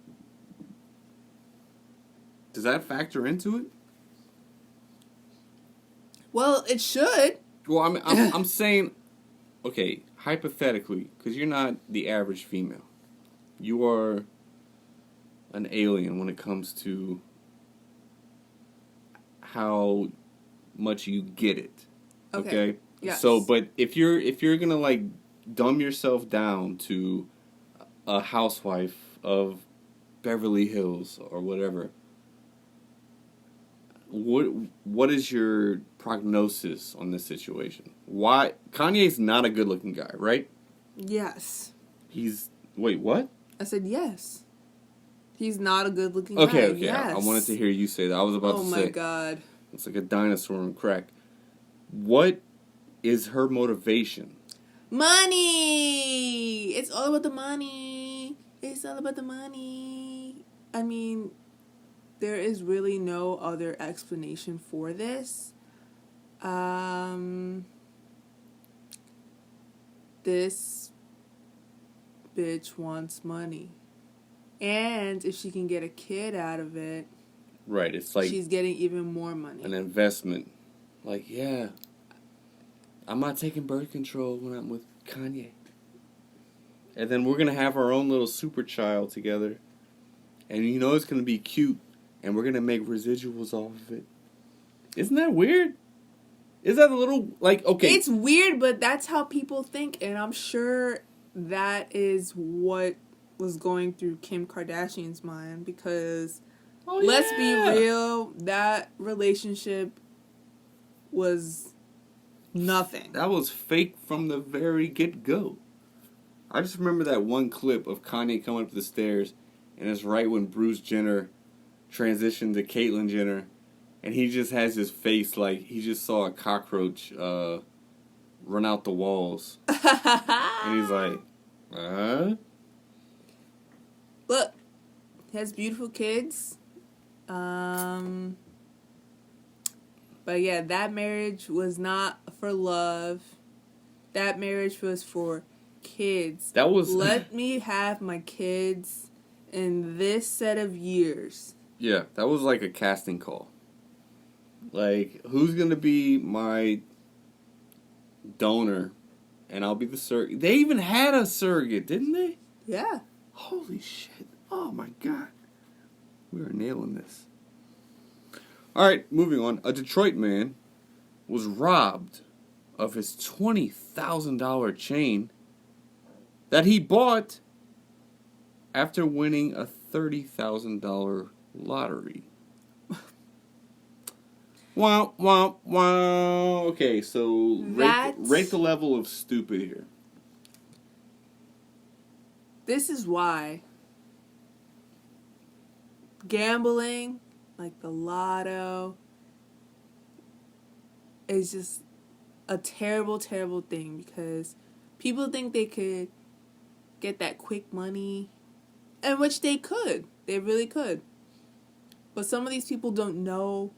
Does that factor into it? Well, it should. Well, I'm saying, okay, hypothetically, because you're not the average female. You are an alien when it comes to how much you get it. Okay? Yes. So, but if you're gonna like dumb yourself down to a housewife of Beverly Hills or whatever, what is your prognosis on this situation? Why Kanye's not a good-looking guy, right? Yes. Wait, what? I said yes. He's not a good-looking guy. Okay. Yes. I wanted to hear you say that. I was about to say. Oh my God. It's like a dinosaur on crack. What is her motivation? Money! It's all about the money. It's all about the money. I mean, there is really no other explanation for this. This bitch wants money. And if she can get a kid out of it, Right, it's like she's getting even more money. an investment. Like, yeah, I'm not taking birth control when I'm with Kanye. And then we're going to have our own little super child together. And you know it's going to be cute. And we're going to make residuals off of it. Isn't that weird? Is that a little, like, okay. It's weird, but that's how people think. And I'm sure that is what was going through Kim Kardashian's mind. Because, let's be real, that relationship was nothing. That was fake from the very get-go. I just remember that one clip of Kanye coming up the stairs, and it's right when Bruce Jenner transitioned to Caitlyn Jenner, and he just has his face like he just saw a cockroach run out the walls. And he's like, Look, he has beautiful kids. But yeah, that marriage was not for love. That marriage was for kids. That was... Let me have my kids in this set of years. Yeah, that was like a casting call. Like, who's going to be my donor? And I'll be the surrogate. They even had a surrogate, didn't they? Yeah. Holy shit. Oh my God. We are nailing this. Alright, moving on. A Detroit man was robbed of his $20,000 chain that he bought after winning a $30,000 lottery. Wow, wow, wow. Okay, so rate the level of stupid here. This is why gambling, like the lotto, is just a terrible, terrible thing because people think they could get that quick money, and which they could. They really could. But some of these people don't know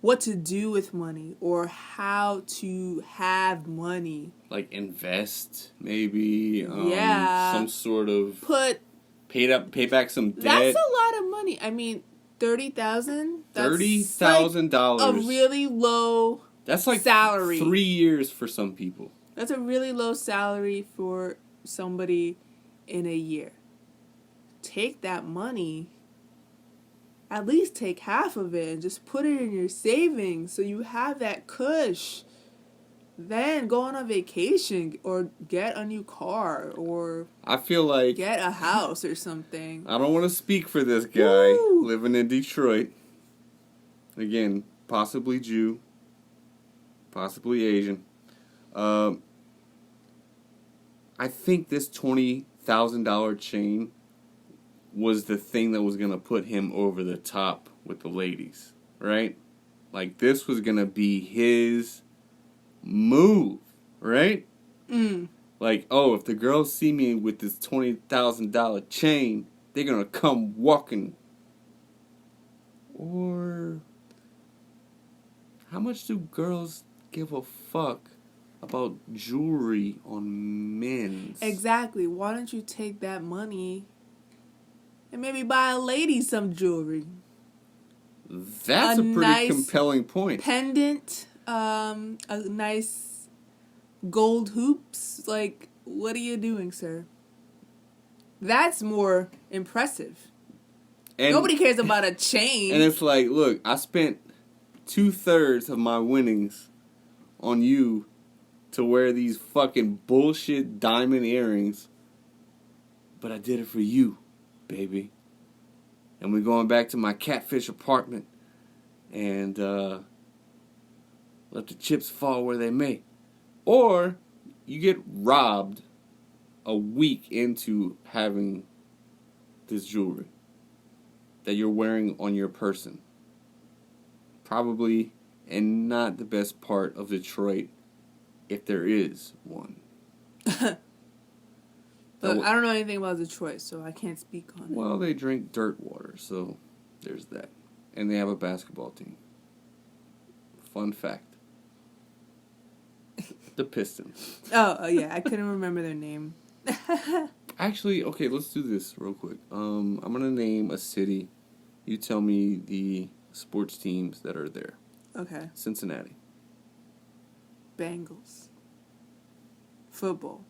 what to do with money or how to have money. Like invest, maybe. Yeah. Some sort of pay back some debt. That's a lot of money. I mean, $30,000. $30,000. Like a really low. That's like salary. 3 years for some people. That's a really low salary for somebody in a year. take that money, at least take half of it and just put it in your savings so you have that cush. Then go on a vacation or get a new car or I feel like get a house or something. I don't want to speak for this guy Woo! living in Detroit. Again, possibly Jew, possibly Asian. I think this $20,000 chain was the thing that was going to put him over the top with the ladies, right? Like, this was going to be his move, right? Like, oh, if the girls see me with this $20,000 chain, they're going to come walking. Or, how much do girls give a fuck about jewelry on men's? Exactly. Why don't you take that money and maybe buy a lady some jewelry? That's a pretty nice compelling point. Pendant, a nice gold hoops. Like, what are you doing, sir? That's more impressive. And, nobody cares about a chain. And it's like, look, I spent 2/3 of my winnings on you to wear these fucking bullshit diamond earrings, but I did it for you, baby. And we're going back to my catfish apartment and let the chips fall where they may. Or you get robbed a week into having this jewelry that you're wearing on your person. Probably and not the best part of Detroit, if there is one. Look, I don't know anything about Detroit, so I can't speak on it. Well, they drink dirt water, so there's that. And they have a basketball team. Fun fact. The Pistons. Oh, yeah, I couldn't remember their name. Actually, okay, let's do this real quick. I'm going to name a city. You tell me the sports teams that are there. Okay. Cincinnati. Bengals. Football.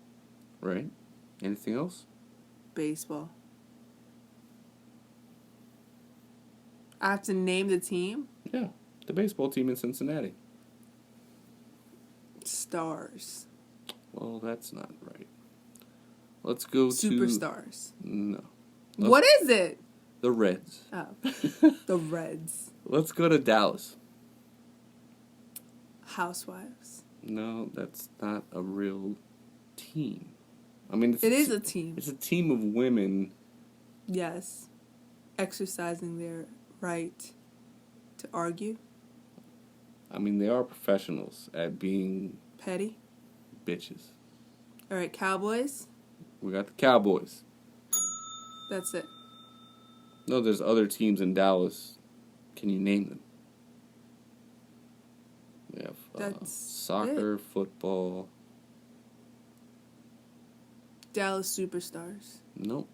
Right? Anything else? Baseball. I have to name the team? Yeah, the baseball team in Cincinnati. Stars. Well, that's not right. Let's go Superstars. No. What is it? The Reds. Oh. The Reds. Let's go to Dallas. Housewives. No, that's not a real team. I mean, It is a team. It's a team of women. Yes. Exercising their right to argue. I mean, they are professionals at being Petty. bitches. All right, Cowboys. We got the Cowboys. That's it. No, there's other teams in Dallas. Can you name them? We have That's soccer, football. Dallas Superstars. Nope.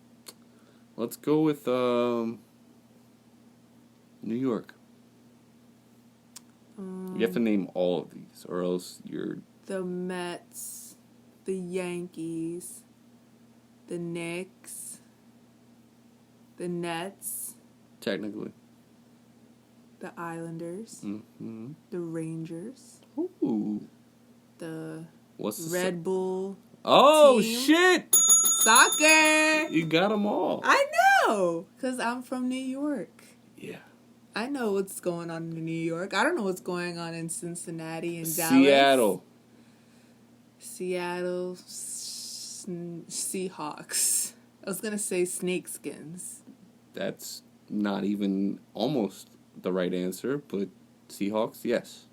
Let's go with New York. You have to name all of these, or else you're... The Mets, the Yankees, the Knicks, the Nets, Technically. the Islanders, Mm-hmm. the Rangers, Ooh. the What's the Red Bull. Oh, team. shit! Soccer! You got them all. I know! Because I'm from New York. Yeah. I know what's going on in New York. I don't know what's going on in Cincinnati and Dallas. Seattle Seahawks. I was going to say Snakeskins. That's not even almost the right answer, but Seahawks, yes.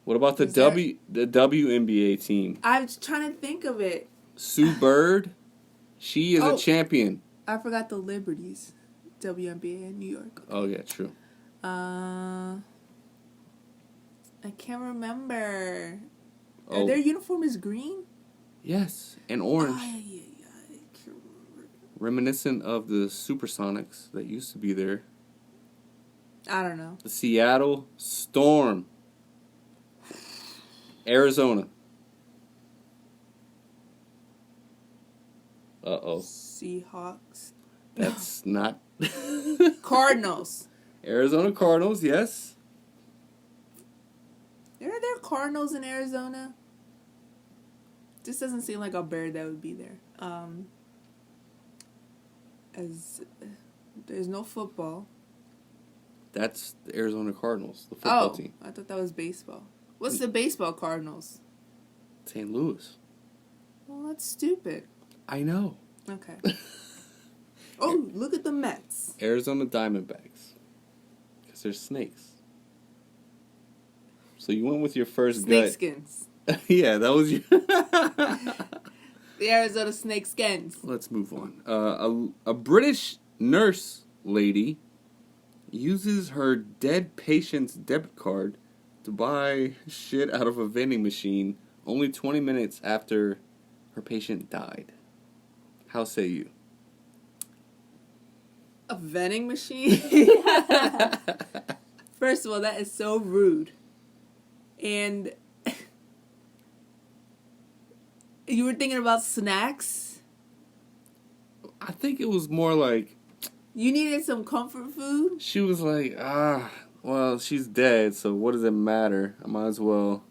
What about the WNBA team? I was trying to think of it. Sue Bird, she is a champion. I forgot the Liberties. WNBA in New York. Oh, yeah, true. I can't remember. Oh. Their uniform is green? Yes, and orange. I can't remember. Reminiscent of the Supersonics that used to be there. I don't know. The Seattle Storm. Arizona. Uh-oh. Seahawks. That's not... Cardinals. Arizona Cardinals, yes. Are there Cardinals in Arizona? This doesn't seem like a bird that would be there. As there's no football. That's the Arizona Cardinals, the football team. I thought that was baseball. What's the baseball Cardinals? St. Louis. Well, that's stupid. I know. Okay. Oh, look at the Mets. Arizona Diamondbacks. Because they're snakes. So you went with your first gut. Snakeskins. Yeah, that was your... The Arizona Snakeskins. Let's move on. A British nurse lady uses her dead patient's debit card to buy shit out of a vending machine only 20 minutes after her patient died. How say you? A vending machine? First of all, that is so rude. And you were thinking about snacks? I think it was more like... You needed some comfort food? She was like, well, she's dead, so what does it matter? I might as well...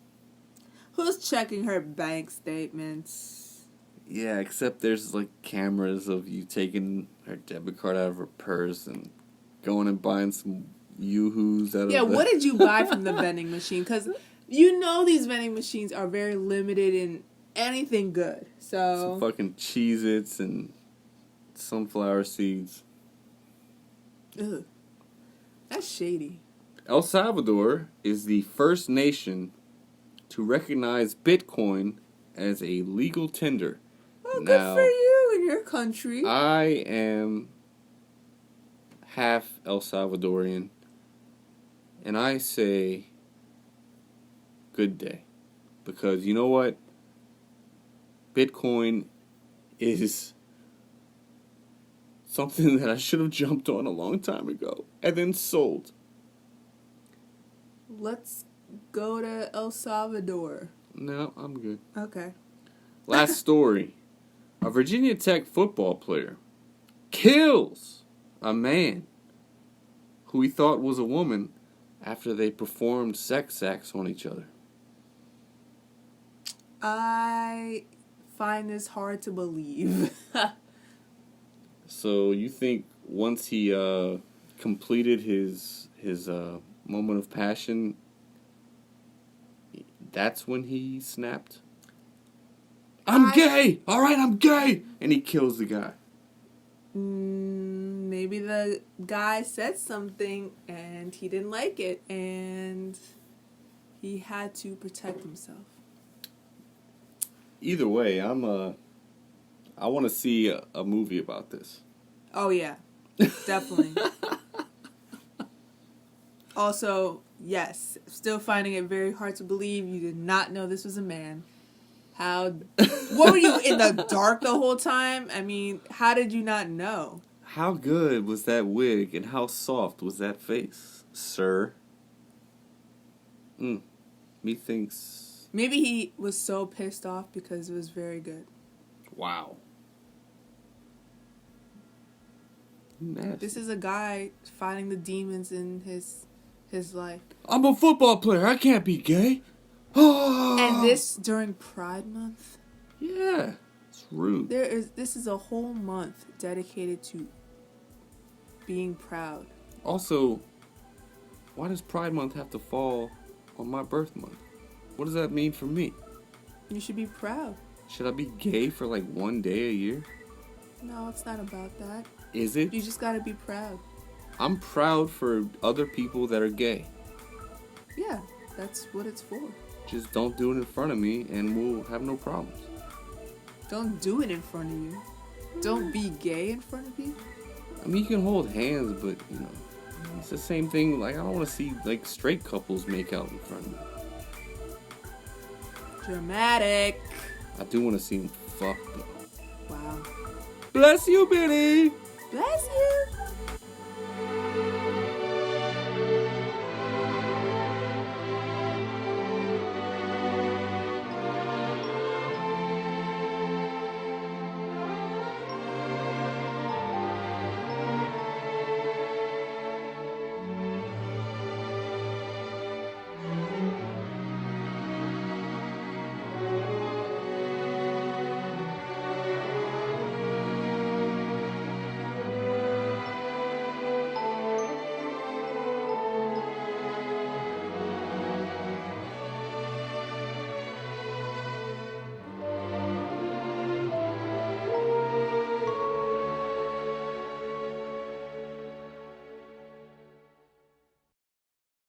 Who's checking her bank statements? Yeah, except there's like cameras of you taking her debit card out of her purse and going and buying some Yoo-hoos out of Yeah, what did you buy from the vending machine? Because you know these vending machines are very limited in anything good. So some fucking Cheez-Its and sunflower seeds. Ugh. That's shady. El Salvador is the first nation to recognize Bitcoin as a legal tender. Oh, now, good for you in your country. I am half El Salvadorian, and I say good day. Because you know what? Bitcoin is something that I should have jumped on a long time ago and then sold. Let's go to El Salvador. No, I'm good. Okay. Last story. A Virginia Tech football player kills a man who he thought was a woman after they performed sex acts on each other. I find this hard to believe. So you think once he completed his moment of passion, that's when he snapped? I'm gay! Alright, I'm gay! And he kills the guy. Maybe the guy said something and he didn't like it and he had to protect himself. Either way, I want to see a movie about this. Oh, yeah. Definitely. Also, yes, still finding it very hard to believe you did not know this was a man. What were you, in the dark the whole time? I mean, how did you not know? How good was that wig and how soft was that face, sir? Methinks... Maybe he was so pissed off because it was very good. Wow. Nasty. This is a guy fighting the demons in his life. I'm a football player. I can't be gay. And this during Pride Month? Yeah. It's rude. This is a whole month dedicated to being proud. Also, why does Pride Month have to fall on my birth month? What does that mean for me? You should be proud. Should I be gay for like one day a year? No, it's not about that. Is it? You just gotta be proud. I'm proud for other people that are gay. Yeah, that's what it's for. Just don't do it in front of me and we'll have no problems. Don't do it in front of you. Don't be gay in front of you. I mean, you can hold hands, but, you know, it's the same thing. Like, I don't want to see, like, straight couples make out in front of me. Dramatic. I do want to see them fuck, though. Wow. Bless you, Bitty! Bless you.